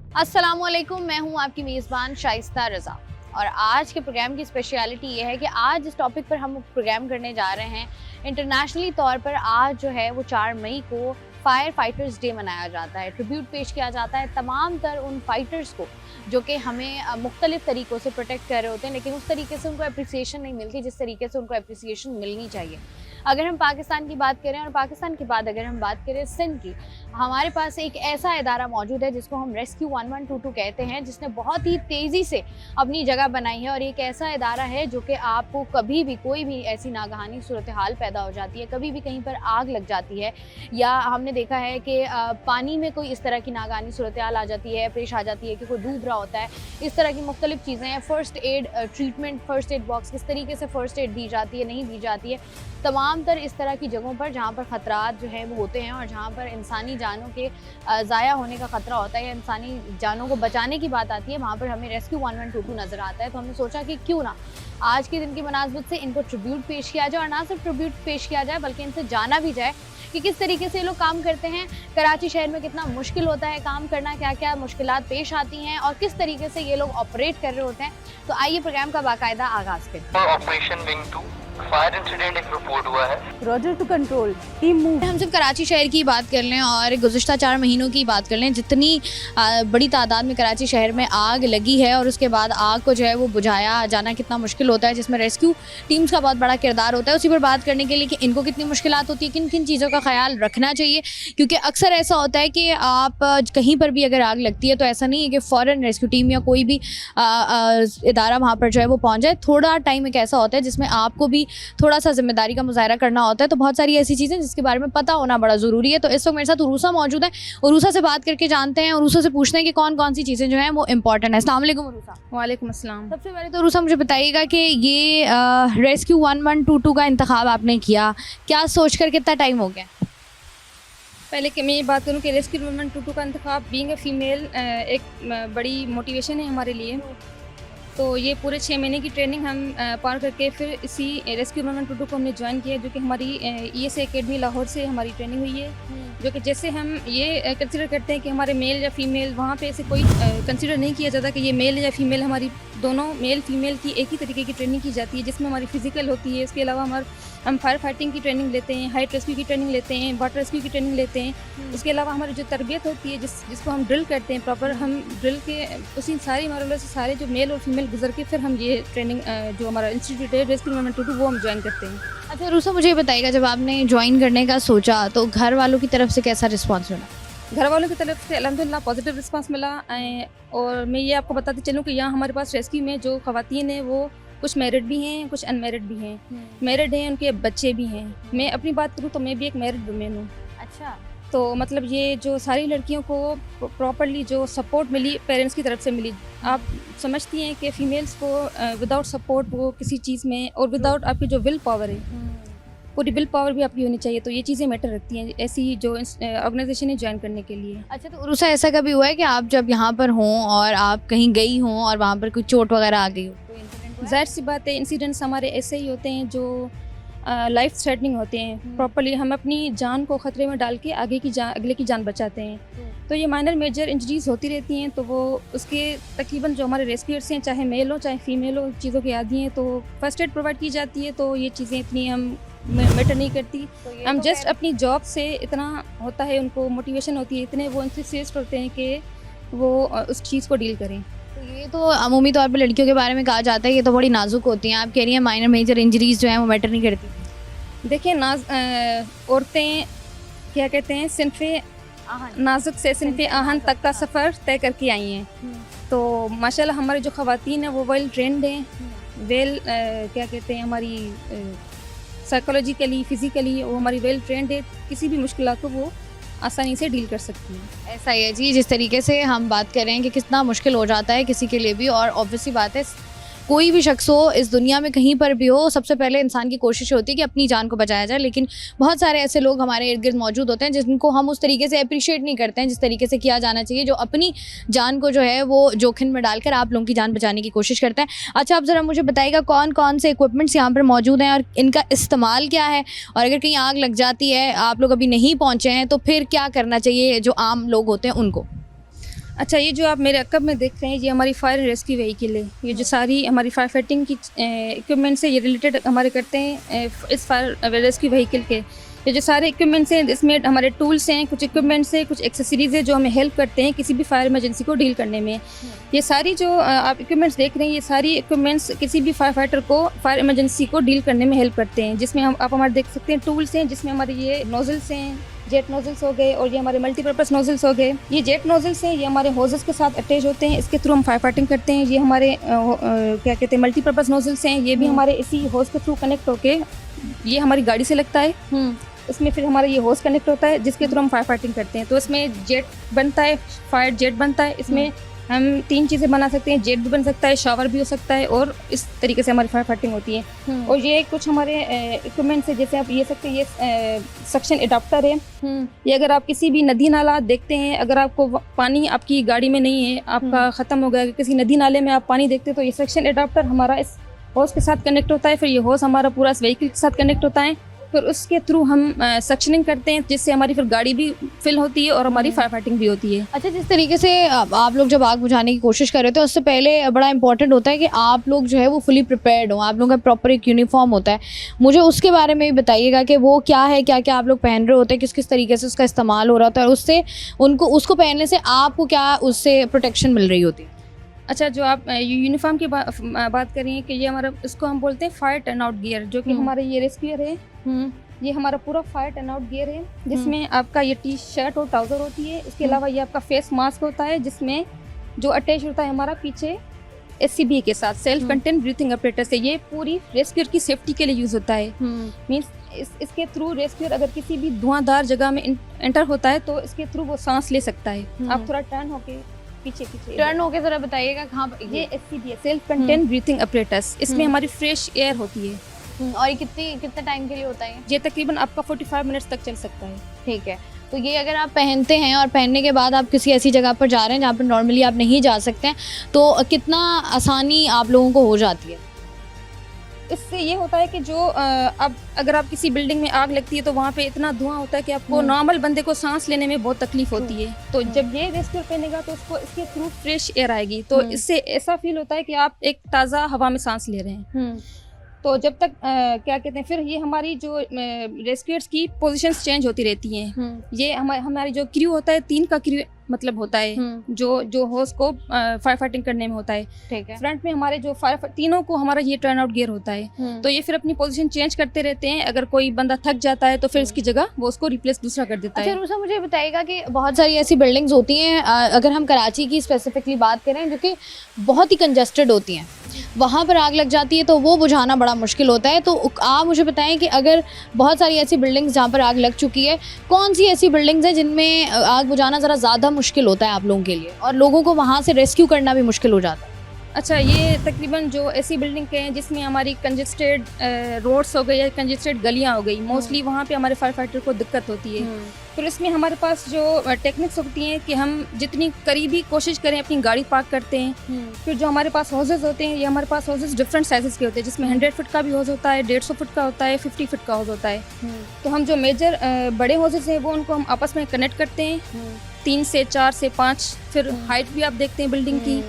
अस्सलामुअलैकुम, मैं हूं आपकी मेज़बान शाइस्ता रज़ा और आज के प्रोग्राम की स्पेशलिटी ये है कि आज इस टॉपिक पर हम प्रोग्राम करने जा रहे हैं। इंटरनेशनली तौर पर आज जो है वो 4 मई को फायर फाइटर्स डे मनाया जाता है। ट्रिब्यूट पेश किया जाता है तमाम तर उन फाइटर्स को जो कि हमें मुख्तलिफ तरीक़ों से प्रोटेक्ट कर रहे होते हैं, लेकिन उस तरीके से उनको अप्रिसिएशन नहीं मिलती जिस तरीके से उनको अप्रिसिएशन मिलनी चाहिए। अगर हम पाकिस्तान की बात करें और पाकिस्तान के बाद अगर हम बात करें सिंध की, हमारे पास एक ऐसा इदारा मौजूद है जिसको हम रेस्क्यू 1122 कहते हैं, जिसने बहुत ही तेज़ी से अपनी जगह बनाई है। और एक ऐसा इदारा है जो कि आपको कभी भी कोई भी ऐसी नागहानी सूरत हाल पैदा हो जाती है, कभी भी कहीं पर आग लग जाती है या हमने देखा है कि पानी में कोई इस तरह की नागहानी सूरत हाल आ जाती है, पेश आ जाती है कि कोई डूब रहा होता है, इस तरह की मुख्तलिफ चीज़ें हैं। First aid treatment, first aid box किस तरीके से फ़र्स्ट एड दी जाती है, नहीं दी जाती है, तमाम तर इस तरह की जगहों पर जहाँ पर ख़तरात जो है वो होते हैं और जहाँ पर इंसानी जानों के ज़ाया होने का ख़तरा होता है या इंसानी जानों को बचाने की बात आती है, वहाँ पर हमें रेस्क्यू 1122 नज़र आता है। तो हमने सोचा कि क्यों ना आज के दिन की मुनासबत से इनको ट्रिब्यूट पेश किया जाए और ना सिर्फ ट्रिब्यूट पेश किया जाए बल्कि इनसे जाना भी जाए कि किस तरीके से ये लोग काम करते हैं। कराची शहर में कितना मुश्किल होता है काम करना, क्या क्या मुश्किलात पेश आती हैं और किस तरीके से ये लोग ऑपरेट कर रहे होते हैं। तो आइए प्रोग्राम का बाकायदा आगाज़ करें। ऑपरेशन विंग 2 फायर इंसिडेंट एक रिपोर्ट हुआ है। Roger to control, team move. हम सिर्फ कराची शहर की बात कर लें और गुज़िश्ता 4 महीनों की बात कर लें, जितनी बड़ी तादाद में कराची शहर में आग लगी है और उसके बाद आग को जो है वो बुझाया जाना कितना मुश्किल होता है, जिसमें रेस्क्यू टीम्स का बहुत बड़ा किरदार होता है। उसी पर बात करने के लिए कि इनको कितनी मुश्किलात होती है, किन किन चीज़ों का ख्याल रखना चाहिए, क्योंकि अक्सर ऐसा होता है कि आप कहीं पर भी अगर आग लगती है तो ऐसा नहीं है कि फ़ौरन रेस्क्यू टीम या कोई भी इदारा वहाँ पर जो है वो पहुँच जाए। थोड़ा टाइम एक ऐसा होता है जिसमें आपको भी थोड़ा सा जिम्मेदारी का मुजाहरा करना होता है। तो बहुत सारी ऐसी चीज़ें जिसके बारे में पता होना बड़ा ज़रूरी है। तो इस वक्त मेरे साथ उरूसा मौजूद है, उरूसा से बात करके जानते हैं, उरूसा से पूछते हैं कि कौन कौन सी चीज़ें जो हैं वो इंपॉर्टेंट है। अस्सलाम वालेकुम उरूसा। वालेकुम अस्सलाम। सबसे पहले तो उरूसा मुझे बताइएगा कि ये रेस्क्यू 1122 का इंतखाब आपने किया, क्या सोच कर कितना टाइम हो गया? पहले कि मैं ये बात करूँ कि रेस्क्यू 1122 का इंतखाब बीइंग ए फ़ीमेल एक बड़ी मोटिवेशन है हमारे लिए। तो ये पूरे 6 महीने की ट्रेनिंग हम पार करके फिर इसी रेस्क्यू 1122 को हमने ज्वाइन किया, जो कि हमारी ESA एकेडमी लाहौर से हमारी ट्रेनिंग हुई है। जो कि जैसे हम ये कंसिडर करते हैं कि हमारे मेल या फ़ीमेल, वहाँ पे ऐसे कोई कंसिडर नहीं किया जाता कि ये मेल या फ़ीमेल, हमारी दोनों मेल फीमेल की एक ही तरीके की ट्रेनिंग की जाती है, जिसमें हमारी फ़िज़िकल होती है। इसके अलावा हम फायर फाइटिंग की ट्रेनिंग लेते हैं, हाइट रेस्क्यू की ट्रेनिंग लेते हैं, वाटर रेस्क्यू की ट्रेनिंग लेते हैं। इसके अलावा हमारी जो तरबियत होती है, जिसको हम ड्रिल करते हैं प्रॉपर, हम ड्रिल के उसी सारी मरहलों से सारे जो मेल और फीमेल गुजर के फिर हम ये ट्रेनिंग जो हमारा इंस्टीट्यूट है रेस्क्यू 1122 वो हम ज्वाइन करते हैं। अच्छा रूसा, मुझे बताइएगा जब आपने ज्वाइन करने का सोचा तो घर वालों की तरफ से कैसा रिस्पॉन्स मिला? घर वालों की तरफ से अल्हम्दुलिल्लाह पॉजिटिव रिस्पांस मिला। और मैं ये आपको बताती चलूँ कि यहाँ हमारे पास रेस्क्यू में जो ख़वातीन हैं वो कुछ मैरिड भी हैं, कुछ अनमैरिड भी हैं। मैरिड हैं, उनके बच्चे भी हैं। मैं अपनी बात करूँ तो मैं भी एक मैरिड वुमेन हूँ। अच्छा, तो मतलब ये जो सारी लड़कियों को प्रॉपर्ली जो सपोर्ट मिली पेरेंट्स की तरफ से मिली। आप समझती हैं कि फ़ीमेल्स को विदाउट सपोर्ट वो किसी चीज़ में, और विदाउट आपकी जो विल पावर है, पूरी विल पावर भी आपकी होनी चाहिए, तो ये चीज़ें मैटर रखती हैं ऐसी जो ऑर्गेनाइजेशन है ज्वाइन करने के लिए। अच्छा, तो उरूसा ऐसा कभी हुआ है कि आप जब यहाँ पर हों और आप कहीं गई हों और वहाँ पर कोई चोट वगैरह आ गई हो? ज़ाहिर सी बात है, इंसिडेंट्स हमारे ऐसे ही होते हैं जो लाइफ थ्रेटनिंग होते हैं। प्रॉपर्ली हम अपनी जान को ख़तरे में डाल के अगले की जान बचाते हैं। तो ये माइनर मेजर इंजरीज़ होती रहती हैं। तो वो उसके तकरीबन जो हमारे रेस्क्यूअर्स हैं, चाहे मेल हो चाहे फीमेल हो, चीज़ों के आदी हैं, तो फर्स्ट एड प्रोवाइड की जाती है। तो ये चीज़ें इतनी हम मैटर नहीं करती। तो हम जस्ट अपनी जॉब से इतना होता है, उनको मोटिवेशन होती है, इतने वो इंथुसियास्ट होते हैं कि वो उस चीज़ को डील करें। तो ये तो अमूमी तौर पे लड़कियों के बारे में कहा जाता है, ये तो बड़ी नाजुक होती हैं। आप कह रही हैं माइनर मेजर इंजरीज़ जो हैं वो मैटर नहीं करती। देखिए औरतें क्या कहते हैं, सिनफ़े नाजुक से सिनफ़े आहन तक का सफ़र तय करके आई हैं। तो माशाल्लाह हमारी जो ख़वातीन हैं वो वेल ट्रेंड हैं, वेल क्या कहते हैं, हमारी साइकोलॉजिकली फ़िज़िकली वो हमारी वेल ट्रेंड है। किसी भी मुश्किलात को वो आसानी से डील कर सकती हैं। ऐसा ही है जी, जिस तरीके से हम बात कर रहे हैं कि कितना मुश्किल हो जाता है किसी के लिए भी, और ऑब्वियसली बात है कोई भी शख्स हो इस दुनिया में कहीं पर भी हो, सबसे पहले इंसान की कोशिश होती है कि अपनी जान को बचाया जाए। लेकिन बहुत सारे ऐसे लोग हमारे इर्द गिर्द मौजूद होते हैं जिनको हम उस तरीके से अप्रिशिएट नहीं करते हैं जिस तरीके से किया जाना चाहिए, जो अपनी जान को जो है वो जोखिम में डालकर आप लोगों की जान बचाने की कोशिश करते हैं। अच्छा, आप ज़रा मुझे बताइएगा कौन कौन से इक्विपमेंट्स यहाँ पर मौजूद हैं और इनका इस्तेमाल क्या है, और अगर कहीं आग लग जाती है, आप लोग अभी नहीं पहुँचे हैं, तो फिर क्या करना चाहिए जो आम लोग होते हैं उनको? अच्छा, ये जो आप मेरे अकब में देख रहे हैं, ये हमारी फायर रेस्क्यू व्हीकल है। ये जो सारी हमारी फायर फाइटिंग की इक्विपमेंट से ये रिलेटेड हमारे करते हैं इस फायर रेस्क्यू व्हीकल के। ये जो सारे इक्विपमेंट्स हैं, इसमें हमारे टूल्स हैं, कुछ इक्विपमेंट्स हैं, कुछ एक्सेसरीज है जो हमें हेल्प करते हैं किसी भी फायर इमरजेंसी को डील करने में। ये सारी जो आप इक्विपमेंट्स देख रहे हैं, ये सारी इक्विपमेंट्स किसी भी फायर फाइटर को फायर इमरजेंसी को डील करने में हेल्प करते हैं। जिसमें आप हमारे देख सकते हैं टूल्स हैं, जिसमें हमारे ये नोजल्स हैं, जेट नोजल्स हो गए, और ये हमारे मल्टीपर्पज़ नोजल्स हो गए। ये जेट नोजल्स हैं, ये हमारे होजेस के साथ अटैच होते हैं, इसके थ्रू हम फायर फाइटिंग करते हैं। ये हमारे क्या कहते हैं मल्टीपर्पज़ नोजल्स हैं, ये भी हमारे इसी होज के थ्रू कनेक्ट होके ये हमारी गाड़ी से लगता है। इसमें फिर हमारा ये होज कनेक्ट होता है, जिसके थ्रू हम फायर फाइटिंग करते हैं। तो इसमें जेट बनता है, फायर जेट बनता है। इसमें हम 3 चीज़ें बना सकते हैं, जेट भी बन सकता है, शावर भी हो सकता है, और इस तरीके से हमारी फायर फाइटिंग होती है। और ये कुछ हमारे इक्विपमेंट्स है, जैसे आप ये सकते हैं, ये सक्शन एडाप्टर है। ये अगर आप किसी भी नदी नाला देखते हैं, अगर आपको पानी आपकी गाड़ी में नहीं है, आपका ख़त्म हो गया, किसी नदी नाले में आप पानी देखते हैं, तो ये सक्शन एडाप्टर हमारा इस होज के साथ कनेक्ट होता है। फिर ये होज हमारा पूरा इस व्हीकल के साथ कनेक्ट होता है। फिर उसके थ्रू हम सक्शनिंग करते हैं, जिससे हमारी फिर गाड़ी भी फिल होती है और हमारी फायर फाइटिंग भी होती है। अच्छा, जिस तरीके से आप लोग जब आग बुझाने की कोशिश कर रहे थे, उससे पहले बड़ा इंपॉर्टेंट होता है कि आप लोग जो है वो फुली प्रिपेयर्ड हो, आप लोगों का प्रॉपर एक यूनिफॉर्म होता है। मुझे उसके बारे में भी बताइएगा कि वो क्या है, क्या क्या आप लोग पहन रहे होते हैं, किस किस तरीके से उसका इस्तेमाल हो रहा होता है, और उससे उसको पहनने से आपको क्या उससे प्रोटेक्शन मिल रही होती है। अच्छा, जो आप यूनिफॉर्म की बात कर रही हैं कि ये हमारा, इसको हम बोलते हैं फायर टर्न आउट गियर, जो कि हमारा ये रेस्क्यूअर है। ये हमारा पूरा फायर टर्न आउट गियर है, जिसमें आपका ये टी शर्ट और ट्राउज़र होती है। इसके अलावा ये आपका फेस मास्क होता है, जिसमें जो अटैच होता है हमारा पीछे SCBA के साथ, सेल्फ कंटेंट ब्रीथिंग apparatus से। ये पूरी रेस्क्यूअर की सेफ्टी के लिए यूज़ होता है। मीन्स इसके थ्रू रेस्क्यूअर अगर किसी भी धुआंधार जगह में एंटर होता है, तो इसके थ्रू वो सांस ले सकता है। आप थोड़ा टर्न होके पीछे टर्न होके जरा बताइएगा कहाँ पर। ये SCBA self content breathing apparatus, इसमें हमारी फ्रेश एयर होती है। और ये कितने टाइम के लिए होता है? ये तकरीबन आपका 45 मिनट्स तक चल सकता है। ठीक है, तो ये अगर आप पहनते हैं और पहनने के बाद आप किसी ऐसी जगह पर जा रहे हैं जहाँ पर नॉर्मली आप नहीं जा सकते हैं, तो कितना आसानी आप लोगों को हो जाती है? इससे ये होता है कि जो अब अगर आप किसी बिल्डिंग में आग लगती है, तो वहाँ पे इतना धुआं होता है कि आपको नॉर्मल बंदे को सांस लेने में बहुत तकलीफ होती है। तो जब ये रेस्क्यूअर पहनेगा, तो उसको इसके थ्रू फ्रेश एयर आएगी, तो इससे ऐसा फील होता है कि आप एक ताज़ा हवा में सांस ले रहे हैं। तो जब तक क्या कहते हैं, फिर ये हमारी जो रेस्क्यूअर्स की पोजीशंस चेंज होती रहती हैं। ये हमारी जो क्रू होता है, 3 का क्रू मतलब होता है, जो होस्ट को फायर फाइटिंग करने में होता है। ठीक है। फ्रंट में हमारे जो तीनों को हमारा ये टर्न आउट गियर होता है। तो ये फिर अपनी पोजीशन चेंज करते रहते हैं। अगर कोई बंदा थक जाता है, तो फिर उसकी जगह वो उसको रिप्लेस दूसरा कर देता है। अच्छा, मुझे बताइएगा कि बहुत सारी ऐसी बिल्डिंग्स होती हैं, अगर हम कराची की स्पेसिफिकली बात करें, जो कि बहुत ही कंजस्टेड होती हैं, वहाँ पर आग लग जाती है, तो वो बुझाना बड़ा मुश्किल होता है। तो आप मुझे बताएं कि अगर बहुत सारी ऐसी बिल्डिंग्स जहाँ पर आग लग चुकी है, कौन सी ऐसी बिल्डिंग्स हैं जिनमें आग बुझाना ज़रा ज़्यादा मुश्किल होता है आप लोगों के लिए, और लोगों को वहाँ से रेस्क्यू करना भी मुश्किल हो जाता है? अच्छा, ये तकरीबन जो ऐसी बिल्डिंग के हैं जिसमें हमारी कंजस्टेड रोड्स हो गई या कंजस्टेड गलियाँ हो गई, मोस्टली वहाँ पे हमारे फायर फाइटर को दिक्कत होती है। फिर इसमें हमारे पास जो टेक्निक्स होती हैं कि हम जितनी करीबी कोशिश करें अपनी गाड़ी पार्क करते हैं। फिर जो हमारे पास हॉजेस होते हैं, ये हमारे पास हॉजेस डिफरेंट साइजेस के होते हैं, जिसमें 100 फुट का भी हॉज होता है, 150 फुट का होता है, 50 फुट का हॉज होता है। तो हम जो मेजर बड़े हॉजेस हैं, वो उनको हम आपस में कनेक्ट करते हैं, 3 से 4 से 5। फिर हाइट भी आप देखते हैं बिल्डिंग की।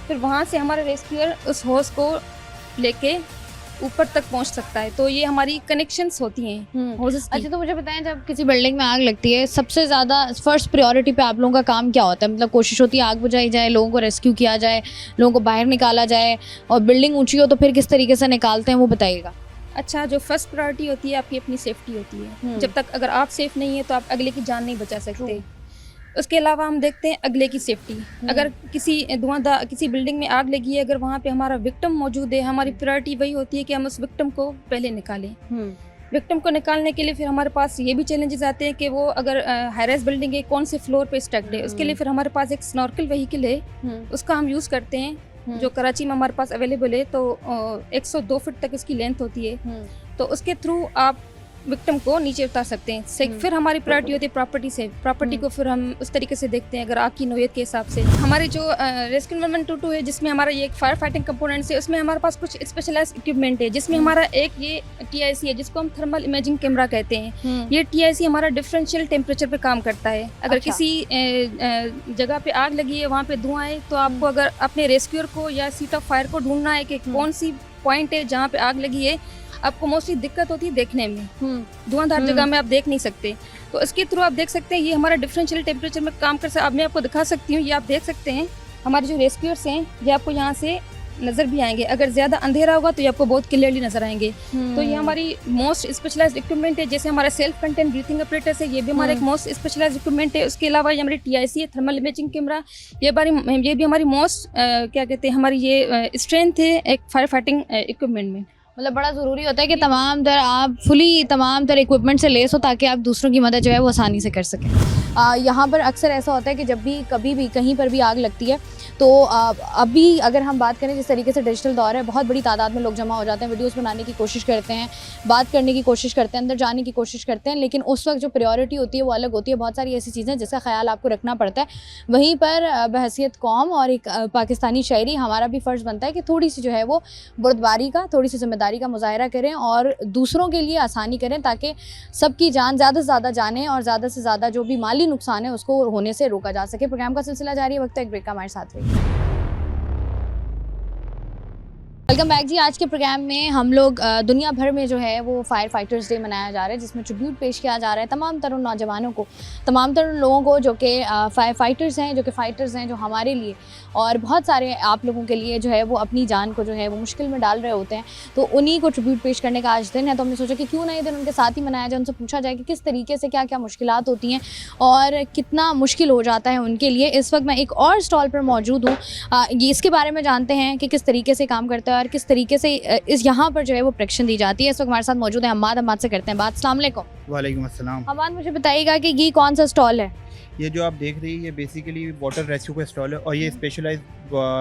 फिर वहाँ से हमारा रेस्क्यूअर उस होज को लेके ऊपर तक पहुंच सकता है। तो ये हमारी कनेक्शंस होती हैं होजेस की। अच्छा, तो मुझे बताएं, जब किसी बिल्डिंग में आग लगती है, सबसे ज़्यादा फर्स्ट प्रायोरिटी पे आप लोगों का काम क्या होता है? मतलब कोशिश होती है आग बुझाई जाए, लोगों को रेस्क्यू किया जाए, लोगों को बाहर निकाला जाए, और बिल्डिंग ऊंची हो तो फिर किस तरीके से निकालते हैं, वो बताइएगा। अच्छा, जो फर्स्ट प्रायोरिटी होती है आपकी अपनी सेफ्टी होती है। जब तक अगर आप सेफ नहीं है, तो आप अगले की जान नहीं बचा सकते। उसके अलावा हम देखते हैं अगले की सेफ्टी। अगर किसी बिल्डिंग में आग लगी है, अगर वहाँ पे हमारा विक्टिम मौजूद है, हमारी प्रायोरिटी वही होती है कि हम उस विक्टिम को पहले निकालें। विक्टिम को निकालने के लिए फिर हमारे पास ये भी चैलेंजेस आते हैं कि वो अगर हाईराइज बिल्डिंग है, कौन से फ्लोर पे स्टक्ड है। उसके लिए फिर हमारे पास एक स्नॉर्कल व्हीकल है, उसका हम यूज़ करते हैं, जो कराची में हमारे पास अवेलेबल है। तो 102 फुट तक इसकी लेंथ होती है। तो उसके थ्रू आप विक्टिम को नीचे उतार सकते हैं। फिर हमारी प्रायोरिटी होती है प्रॉपर्टी से। प्रॉपर्टी को फिर हम उस तरीके से देखते हैं अगर आग की नौयत के हिसाब से। हमारी जो रेस्क्यू एनवायरनमेंट 22 है, जिसमें हमारा ये एक फायर फाइटिंग कंपोनेंट्स है, उसमें हमारे पास कुछ स्पेशलाइज्ड इक्विपमेंट है, जिसमें हमारा एक ये TIC है जिसको हम थर्मल इमेजिंग कैमरा कहते हैं। ये TIC हमारा डिफरेंशियल टेम्परेचर पे काम करता है। अगर अच्छा। किसी जगह पे आग लगी है, वहाँ पे धुआं है, तो आपको अगर अपने रेस्क्यूअर को या सीट ऑफ फायर को ढूंढना है कि कौन सी पॉइंट है जहाँ पे आग लगी है, आपको मोस्टली दिक्कत होती है देखने में। धुआंधार जगह में आप देख नहीं सकते, तो इसके थ्रू आप देख सकते हैं ये हमारा डिफरेंशियल टेम्परेचर में काम कर सकता है। अब मैं आपको दिखा सकती हूँ, ये आप देख सकते हैं हमारे जो रेस्क्यूअर्स हैं ये आपको यहाँ से नज़र भी आएंगे। अगर ज़्यादा अंधेरा होगा तो ये आपको बहुत क्लियरली नज़र आएंगे। तो ये हमारी मोस्ट स्पेशलाइज्ड इक्विपमेंट है। जैसे हमारा सेल्फ कंटेंट ब्रीथिंग अपरेटस है, ये भी हमारा एक मोस्ट स्पेशलाइज्ड इक्विपमेंट है। उसके अलावा ये हमारी TIC है, थर्मल इमेजिंग कैमरा, ये भी हमारी मोस्ट क्या कहते हैं, हमारी ये स्ट्रेंथ है एक फायर फाइटिंग इक्विपमेंट में। मतलब बड़ा ज़रूरी होता है कि आप तमाम तरह इक्विपमेंट से लेस हो ताकि आप दूसरों की मदद जो है वो आसानी से कर सकें। यहाँ पर अक्सर ऐसा होता है कि जब भी कभी भी कहीं पर भी आग लगती है तो अभी अगर हम बात करें जिस तरीके से डिजिटल दौर है, बहुत बड़ी तादाद में लोग जमा हो जाते हैं, वीडियोस बनाने की कोशिश करते हैं, बात करने की कोशिश करते हैं, अंदर जाने की कोशिश करते हैं, लेकिन उस वक्त जो प्रायोरिटी होती है वो अलग होती है। बहुत सारी ऐसी चीज़ें जिसका ख्याल आपको रखना पड़ता है। वहीं पर बहैसियत कौम और एक पाकिस्तानी शहरी हमारा भी फ़र्ज़ बनता है कि थोड़ी सी जो है वो बुर्दबारी का, थोड़ी सी जिम्मेदारी का मुजाहरा करें और दूसरों के लिए आसानी करें ताकि सबकी जान ज़्यादा से ज़्यादा जाने और ज़्यादा से ज़्यादा जो भी माली नुकसान है उसको होने से रोका जा सके। प्रोग्राम का सिलसिला जारी है, वक्त एक ब्रेक का, हमारे साथ रहिए। वेलकम बैक जी। आज के प्रोग्राम में हम लोग दुनिया भर में जो है वो फायर फाइटर्स डे मनाया जा रहा है, जिसमें ट्रिब्यूट पेश किया जा रहा है तमाम तरह नौजवानों को, तमाम तरह लोगों को जो कि फायर फाइटर्स हैं, जो कि फ़ाइटर्स हैं, जो हमारे लिए और बहुत सारे आप लोगों के लिए जो है वो अपनी जान को जो है वो मुश्किल में डाल रहे होते हैं। तो उन्हीं को ट्रिब्यूट पेश करने का आज दिन है, तो हमने सोचा कि क्यों ना ये दिन उनके साथ ही मनाया जाए, उनसे पूछा जाए कि किस तरीके से क्या क्या मुश्किलात होती हैं और कितना मुश्किल हो जाता है उनके लिए। इस वक्त मैं एक और स्टॉल पर मौजूद हूँ, ये इसके बारे में जानते हैं कि किस तरीके से काम करता है और किस तरीके से इस यहाँ पर जो है वो प्रोटेक्शन दी जाती है। इस वक्त हमारे साथ मौजूद है हमाद से करते हैं बात। अस्सलाम वालेकुम। वालेकुम अस्सलाम। हमाद, मुझे बताइएगा कि ये कौन सा स्टॉल है? ये जो आप देख रही है ये बेसिकली वाटर रेस्क्यू का स्टॉल है और ये स्पेशलाइज्ड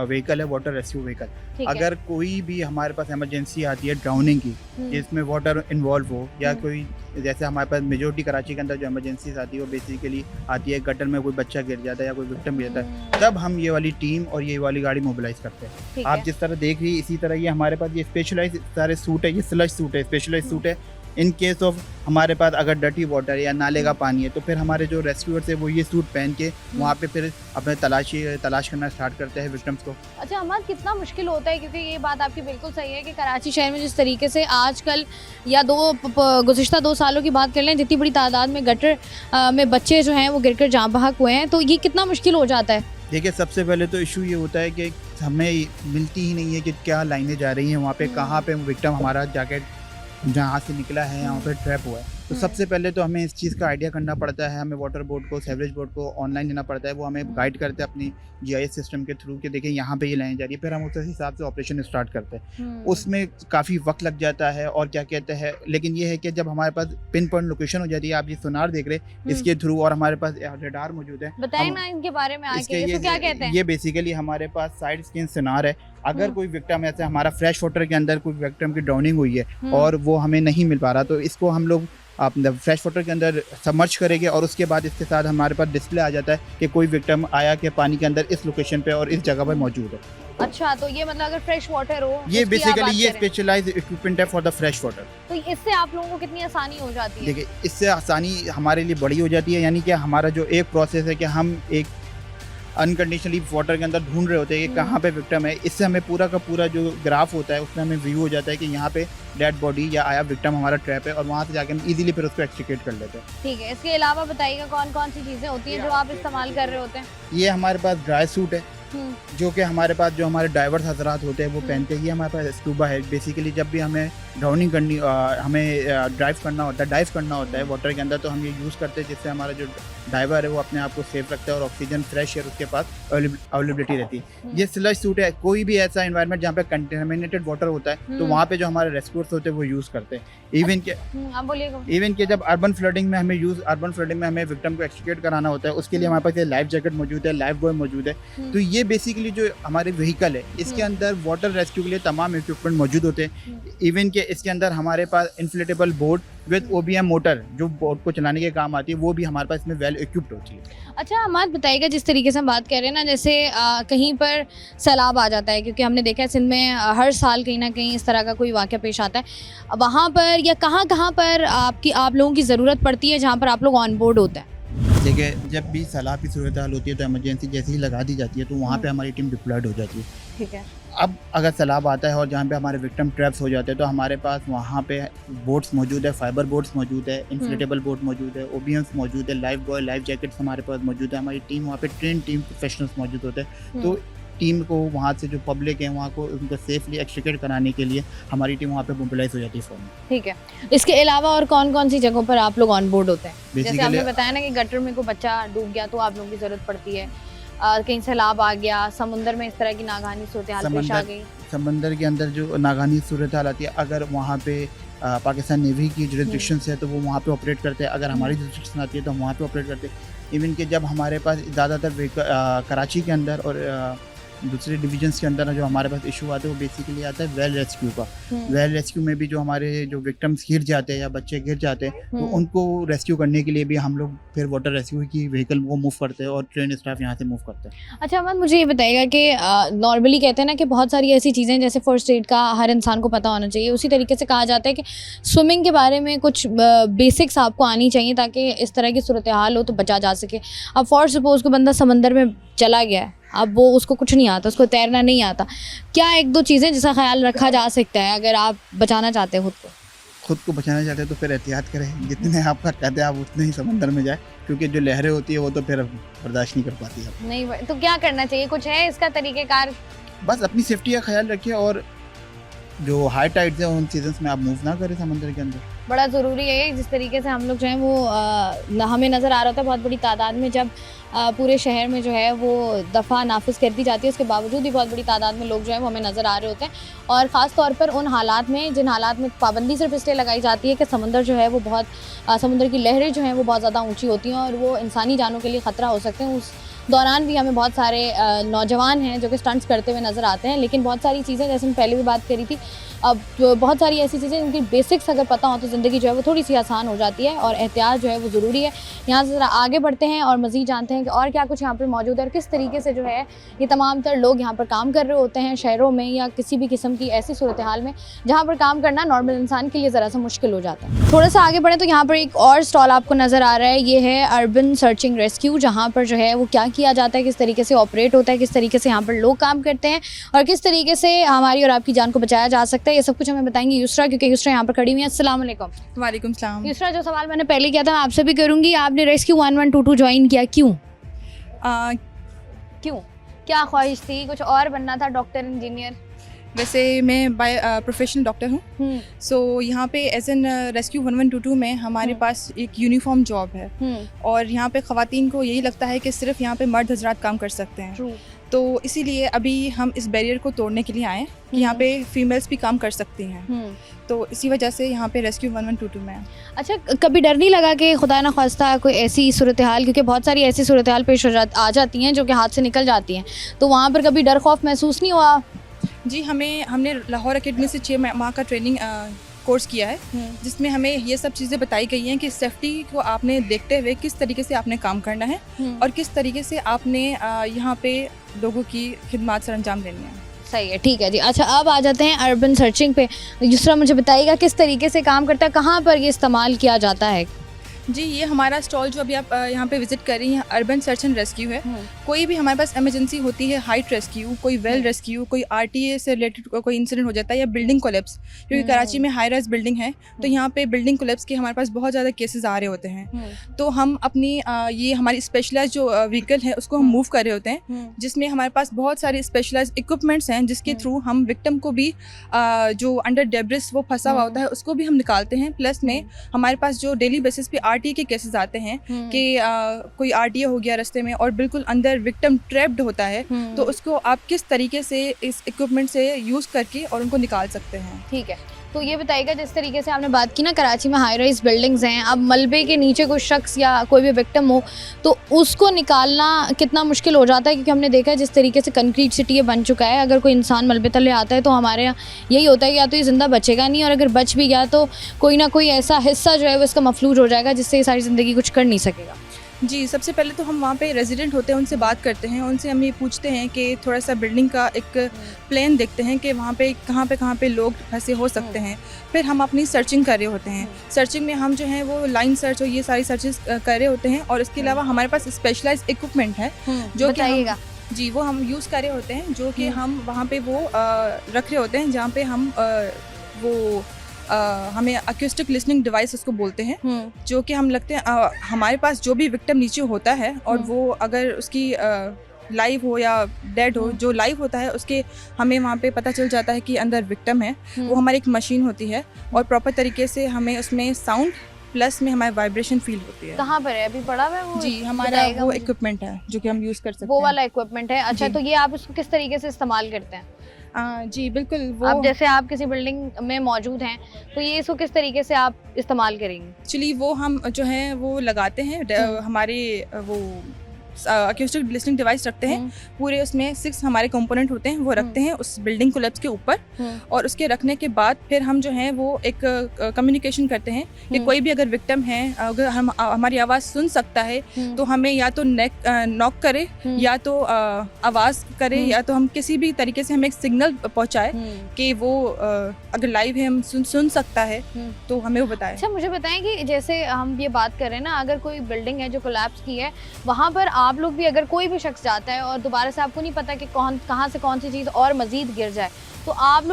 व्हीकल है, वाटर रेस्क्यू व्हीकल। अगर कोई भी हमारे पास इमरजेंसी आती है ड्राउनिंग की, जिसमें वाटर इन्वॉल्व हो, या कोई जैसे हमारे पास मेजोरिटी कराची के अंदर जो इमरजेंसीज आती है वो बेसिकली आती है गटर में कोई बच्चा गिर जाता है या कोई विक्टिम गिर जाता है, तब हम ये वाली टीम और ये वाली गाड़ी मोबिलाइज करते हैं। आप जिस तरह देख रही है इसी तरह ये हमारे पास ये स्पेशलाइज सारे सूट है, ये स्लश सूट है, स्पेशलाइज सूट है। इन केस ऑफ हमारे पास अगर डर्टी वाटर या नाले का पानी है तो फिर हमारे जो रेस्क्यूअर्स है वो ये सूट पहन के वहाँ पे फिर अपने तलाश करना स्टार्ट करते हैं विक्टिम्स को। अच्छा अहमद, कितना मुश्किल होता है, क्योंकि ये बात आपकी बिल्कुल सही है कि कराची शहर में जिस तरीके से आजकल या गुज़िश्ता 2 सालों की बात कर लें, जितनी बड़ी तादाद में गटर में बच्चे जो हैं वो गिरकर जाँ बहक हुए हैं, तो ये कितना मुश्किल हो जाता है? देखिए, सबसे पहले तो इशू ये होता है कि हमें मिलती ही नहीं है कि क्या लाइनें जा रही हैं वहाँ पे, कहाँ पे विक्टिम हमारा जैकेट जहाँ से निकला है यहाँ पे ट्रैप हुआ है। तो सबसे पहले तो हमें इस चीज़ का आइडिया करना पड़ता है, हमें वाटर बोर्ड को, सेवरेज बोर्ड को ऑनलाइन लेना पड़ता है, वो हमें गाइड करते हैं अपनी GIS सिस्टम के थ्रू कि देखिए यहाँ पे ये लाइन जा रही है, फिर हम उस हिसाब से ऑपरेशन स्टार्ट करते हैं। उसमें काफ़ी वक्त लग जाता है और क्या कहते हैं, लेकिन ये है कि जब हमारे पास पिन पॉइंट लोकेशन हो जाती है, आप ये सोनार देख रहे हैं इसके थ्रू, और हमारे पास रडार मौजूद है। बताएं ना इनके बारे में आके, इसको क्या कहते हैं? ये बेसिकली हमारे पास साइड स्कैन सोनार है। अगर कोई विक्टिम ऐसे हमारा फ्रेश वाटर के अंदर कोई विक्टिम की ड्राउनिंग हुई है और वो हमें नहीं मिल पा रहा, तो इसको हम लोग आप फ्रेश वाटर के अंदर सबमर्ज करेंगे और उसके बाद इसके साथ हमारे पास डिस्प्ले आ जाता है कि कोई विक्टिम आया कि पानी के अंदर इस लोकेशन पे और इस जगह पर मौजूद है। अच्छा, तो ये मतलब अगर फ्रेश वाटर हो, ये बेसिकली ये स्पेशलाइज्ड इक्विपमेंट है फॉर द फ्रेश वाटर। तो इससे आप लोगों को कितनी आसानी हो जाती है? देखिए, इससे आसानी हमारे लिए बड़ी हो जाती है, यानी कि हमारा जो एक प्रोसेस है कि हम एक अनकंडीशनली वाटर के अंदर ढूंढ रहे होते हैं कि कहाँ पे विक्टिम है, इससे हमें पूरा का पूरा जो ग्राफ होता है उसमें हमें व्यू हो जाता है कि यहाँ पे डेड बॉडी या आया विक्टिम हमारा ट्रैप है, और वहाँ से जाके हम इजीली फिर उसको एक्सट्रिकेट कर लेते हैं। ठीक है, इसके अलावा बताइएगा कौन कौन सी चीज़ें होती हैं जो आप इस्तेमाल कर रहे होते हैं? ये हमारे पास ड्राई सूट है जो कि हमारे पास जो हमारे डाइवर्स हजरात होते हैं वो पहनते हैं। ये हमारे पास स्कूबा है, बेसिकली जब भी हमें ड्राउनिंग करनी, हमें डाइव करना होता है वाटर के अंदर, तो हम ये यूज़ करते हैं, जिससे हमारा जो डाइवर है वो अपने आप को सेफ रखता है और ऑक्सीजन फ्रेश एयर उसके पास अवेलेबिलिटी रहती है। ये स्लश सूट है, कोई भी ऐसा एनवायरनमेंट जहाँ पे कंटेमिनेटेड वाटर होता है तो वहाँ पे जो हमारे रेस्क्यूअर्स होते हैं वो यूज़ करते हैं। इवन के जब अर्बन फ्लडिंग में हमें विक्टिम को एक्सट्रिकेट कराना होता है, उसके लिए हमारे पास ये लाइफ जैकेट मौजूद है, लाइफ बॉय मौजूद है। तो ये बेसिकली जो हमारे व्हीकल है इसके अंदर वाटर रेस्क्यू के लिए तमाम इक्विपमेंट मौजूद होते हैं। इवन के है, इसके अंदर हमारे पास inflatable boat with OBM motor जो बोट को चलाने के काम आती है, वो भी हमारे पास इसमें वेल इक्विप्ड होती है। अच्छा अमाद बताइएगा, जिस तरीके से हम बात कर रहे हैं ना, जैसे कहीं पर सैलाब आ जाता है, क्योंकि हमने देखा है सिंध में हर साल कहीं ना कहीं इस तरह का कोई वाक़या पेश आता है, वहाँ पर या कहाँ पर आप लोगों की ज़रूरत पड़ती है जहाँ पर आप लोग ऑन बोर्ड होते हैं? देखिए, जब भी सैलाब की सूरत हाल होती है तो इमरजेंसी जैसे ही लगा दी जाती है तो वहाँ पे हमारी टीम डिप्लॉयड हो जाती है। ठीक है। अब अगर सैलाब आता है और जहाँ पे हमारे विक्टिम ट्रैप्स हो जाते हैं तो हमारे पास वहाँ पे बोट्स मौजूद है, फाइबर बोट्स मौजूद है, इन्फ्लेटेबल बोट मौजूद है, OBMs मौजूद है, लाइफ बॉय लाइफ जैकेट्स हमारे पास मौजूद है। हमारी टीम वहाँ पे ट्रेन टीम प्रोफेशनल्स मौजूद होते हैं। तो टीम को वहाँ से जो पब्लिक है वहाँ को उनको सेफली एक्सट्रिकेट कराने के लिए हमारी टीम वहाँ पे मोबिलाइज हो जाती है फॉर्म। ठीक है। इसके अलावा और कौन कौन सी जगहों पर आप लोग ऑन बोर्ड होते हैं? जैसे Basically- आपने बताया ना कि गटर में कोई बच्चा डूब गया तो आप लोगों की ज़रूरत पड़ती है, कहीं सैलाब आ गया, समुंदर में इस तरह की नागहानी सूरत हाल पेश आ गई, समंदर के अंदर जो नागानी सूरत हाल आती है, अगर वहाँ पे पाकिस्तान नेवी की जुरिस्डिक्शन है तो वो वहाँ पे ऑपरेट करते हैं। अगर हमारी जुरिस्डिक्शन आती है तो हम वहाँ पे ऑपरेट करते हैं। इवन कि जब हमारे पास ज़्यादातर कराची के अंदर और दूसरे डिविजन्स के अंदर जो हमारे पास इशू आते हैं वो बेसिकली आता है वेल रेस्क्यू का। वेल रेस्क्यू में भी जो हमारे जो विक्टिम्स गिर जाते हैं या बच्चे गिर जाते हैं तो उनको रेस्क्यू करने के लिए भी हम लोग फिर वाटर रेस्क्यू की व्हीकल वो मूव करते हैं और ट्रेन स्टाफ यहाँ से मूव करते हैं। अच्छा अमन, मुझे ये बताइएगा कि नॉर्मली कहते हैं ना कि बहुत सारी ऐसी चीज़ें जैसे फर्स्ट एड का हर इंसान को पता होना चाहिए, उसी तरीके से कहा जाता है कि स्विमिंग के बारे में कुछ बेसिक्स आपको आनी चाहिए ताकि इस तरह की सूरत हाल हो तो बचा जा सके। अब फॉर सपोज को बंदा समंदर में चला गया है, अब वो उसको कुछ नहीं आता, उसको तैरना नहीं आता, क्या एक दो चीज़ें जिसका ख्याल रखा जा सकता है अगर आप बचाना चाहते हैं खुद को बचाना चाहते हैं तो फिर एहतियात करें, जितने आपका कहते हैं आप उतने ही समंदर में जाए, क्योंकि जो लहरें होती है वो तो फिर बर्दाश्त नहीं कर पाती है। नहीं तो क्या करना चाहिए, कुछ है इसका तरीक़ेकार? बस अपनी सेफ्टी का ख्याल रखिए और जो हाई टाइड्स है उन सीजन्स में आप मूव ना करें समंदर के अंदर। बड़ा ज़रूरी है जिस तरीके से हम लोग जो हैं वो हमें नज़र आ रहा था बहुत बड़ी तादाद में, जब पूरे शहर में जो है वो दफ़ा नाफिज कर दी जाती है, उसके बावजूद भी बहुत बड़ी तादाद में लोग जो है वो हमें नज़र आ रहे होते हैं। और ख़ास तौर पर उन हालात में जिन हालात में पाबंदी सिर्फ इसलिए लगाई जाती है कि समंदर जो है वो बहुत समुद्र की लहरें जो हैं वो बहुत ज़्यादा ऊँची होती हैं और वो इंसानी जानों के लिए ख़तरा हो सकते हैं। उस दौरान भी हमें बहुत सारे नौजवान हैं जो कि स्टंट्स करते हुए नज़र आते हैं, लेकिन बहुत सारी चीज़ें जैसे मैं पहले भी बात करी थी, अब बहुत सारी ऐसी चीज़ें जिनकी बेसिक्स अगर पता हो तो ज़िंदगी जो है वो थोड़ी सी आसान हो जाती है और एहतियात जो है वो ज़रूरी है। यहाँ से ज़रा आगे बढ़ते हैं और मज़ीद जानते हैं कि और क्या कुछ यहाँ पर मौजूद है और किस तरीके से जो है ये तमाम तर लोग यहाँ पर काम कर रहे होते हैं शहरों में या किसी भी किस्म की ऐसी सूरत हाल में जहाँ पर काम करना नॉर्मल इंसान के लिए ज़रा सा मुश्किल हो जाता है। थोड़ा सा आगे बढ़ें तो यहाँ पर एक और स्टॉल आपको नज़र आ रहा है, ये है अर्बन सर्चिंग रेस्क्यू, जहाँ पर जो है वो क्या किया जाता है, किस तरीके से ऑपरेट होता है, किस तरीके से यहाँ पर लोग काम करते हैं और किस तरीके से हमारी और आपकी जान को बचाया जा सकता है, ये सब कुछ हमें बताएंगे युसरा, क्योंकि युसरा यहाँ पर खड़ी हुई है। अस्सलाम वालेकुम। वालेकुम सलाम। युसरा, जो सवाल मैंने पहले किया था मैं आपसे भी करूँगी, आपने रेस्क्यू 1122 ज्वाइन किया, क्यों? क्यों, क्या ख्वाहिश थी, कुछ और बनना था, डॉक्टर, इंजीनियर? वैसे मैं बाय प्रोफेशनल डॉक्टर हूँ। सो यहाँ पे एज एन रेस्क्यू 1122 में हमारे पास एक यूनिफॉर्म जॉब है और यहाँ पे ख़वातीन को यही लगता है कि सिर्फ यहाँ पे मर्द हजरात काम कर सकते हैं। तो इसीलिए अभी हम इस बैरियर को तोड़ने के लिए आए कि यहाँ पे फीमेल्स भी काम कर सकती हैं। तो इसी वजह से यहाँ पे रेस्क्यू 1122 में है। अच्छा, कभी डर नहीं लगा कि खुदा ना ख्वास्ता कोई ऐसी सूरत हाल, क्योंकि बहुत सारी ऐसी सूरत हाल पेश आ जाती हैं जो कि हाथ से निकल जाती हैं, तो वहाँ पर कभी डर खौफ महसूस नहीं हुआ? जी, हमने लाहौर अकेडमी से 6 माह का ट्रेनिंग कोर्स किया है, जिसमें हमें ये सब चीज़ें बताई गई हैं कि सेफ्टी को आपने देखते हुए किस तरीके से आपने काम करना है और किस तरीके से आपने यहाँ पे लोगों की खिदमत सर अंजाम देनी है। सही है, ठीक है जी। अच्छा, अब आ जाते हैं अर्बन सर्चिंग पे। दूसरा मुझे बताइएगा किस तरीके से काम करता है, कहाँ पर ये इस्तेमाल किया जाता है? जी, ये हमारा स्टॉल जो अभी आप यहाँ पे विजिट कर रही हैं अर्बन सर्च एंड रेस्क्यू है। कोई भी हमारे पास इमरजेंसी होती है, हाइट रेस्क्यू, कोई वेल रेस्क्यू, कोई RTA से रिलेटेड कोई इंसिडेंट हो जाता है या बिल्डिंग कोलैप्स, क्योंकि कराची में हाई राइज बिल्डिंग है तो यहाँ पे बिल्डिंग कोलैप्स के हमारे पास बहुत ज़्यादा केसेस आ रहे होते हैं। तो हम अपनी ये हमारी स्पेशलाइज जो व्हीकल है उसको हम मूव कर रहे होते हैं, जिसमें हमारे पास बहुत सारे स्पेशलाइज इक्विपमेंट्स हैं जिसके थ्रू हम विक्टिम को भी जो अंडर डेब्रिस वो फंसा हुआ होता है उसको भी हम निकालते हैं। प्लस में हमारे पास जो डेली बेसिस पे RTA के केसेस आते हैं कि कोई RTA हो गया रास्ते में और बिल्कुल अंदर विक्टिम ट्रैप्ड होता है, तो उसको आप किस तरीके से इस इक्विपमेंट से यूज़ करके और उनको निकाल सकते हैं। ठीक है, तो ये बताइएगा, जिस तरीके से आपने बात की ना, कराची में हाई राइज बिल्डिंग्स हैं, अब मलबे के नीचे कोई शख्स या कोई भी विक्टिम हो तो उसको निकालना कितना मुश्किल हो जाता है, क्योंकि हमने देखा है जिस तरीके से कंक्रीट सिटी ये बन चुका है, अगर कोई इंसान मलबे तले आता है तो हमारे यहाँ यही होता है कि या तो ये ज़िंदा बचेगा नहीं, और अगर बच भी गया तो कोई ना कोई ऐसा हिस्सा जो है वो इसका मफलूज हो जाएगा जिससे ये सारी ज़िंदगी कुछ कर नहीं सकेगा। जी, सबसे पहले तो हम वहाँ पे रेजिडेंट होते हैं, उनसे बात करते हैं, उनसे हम ये पूछते हैं कि थोड़ा सा बिल्डिंग का एक प्लान देखते हैं कि वहाँ पे कहाँ पे लोग फंसे हो सकते हैं। फिर हम अपनी सर्चिंग कर रहे होते हैं। सर्चिंग में हम जो है वो लाइन सर्च और ये सारी सर्चेस कर रहे होते हैं, और इसके अलावा हमारे पास स्पेशलाइज्ड इक्विपमेंट है जो कि जी वो हम यूज़ कर रहे होते हैं, जो कि हम वहाँ पे वो रख रहे होते हैं, जहाँ पे हम वो हमें अक्यूस्टिक लिसनिंग डिवाइस उसको बोलते हैं, जो कि हम लगते हैं हमारे पास जो भी विक्टिम नीचे होता है और वो अगर उसकी लाइव हो या डेड हो, जो लाइव होता है उसके हमें वहाँ पे पता चल जाता है कि अंदर विक्टिम है। वो हमारी एक मशीन होती है और प्रॉपर तरीके से हमें उसमें साउंड प्लस में हमारी वाइब्रेशन फील होती है। कहाँ पर है अभी पड़ा हुआ है वो? जी, हमारा वो इक्विपमेंट है जो कि हम यूज़ कर सकते हैं। वो वाला इक्विपमेंट है, अच्छा। तो ये आप उसको किस तरीके से इस्तेमाल करते हैं? जी बिल्कुल, वो अब जैसे आप किसी बिल्डिंग में मौजूद हैं तो ये इसको किस तरीके से आप इस्तेमाल करेंगे? एक्चुअली वो हम जो है वो लगाते हैं, हमारे वो अक्यूस्टिक लिसनिंग डिवाइस रखते हैं, पूरे उसमें 6 हमारे कंपोनेंट होते हैं, वो रखते हैं उस बिल्डिंग कोलैप्स के ऊपर, और उसके रखने के बाद फिर हम जो है वो एक कम्युनिकेशन करते हैं कि कोई भी अगर विक्टिम है, अगर हम हमारी आवाज़ सुन सकता है तो हमें या तो नॉक करे या तो आवाज़ करे, या तो हम किसी भी तरीके से हमें एक सिग्नल पहुँचाए कि वो अगर लाइव है हम सुन सकता है तो हमें वो बताए। अच्छा, मुझे बताएं कि जैसे हम ये बात कर रहे हैं ना, अगर कोई बिल्डिंग है जो कोलैप्स की है, वहाँ पर आप लोग भी, अगर कोई भी शख्स जाता है और दोबारा से आपको नहीं पता कि कहाँ से कौन सी चीज़ और मज़ीद गिर जाए, तो आप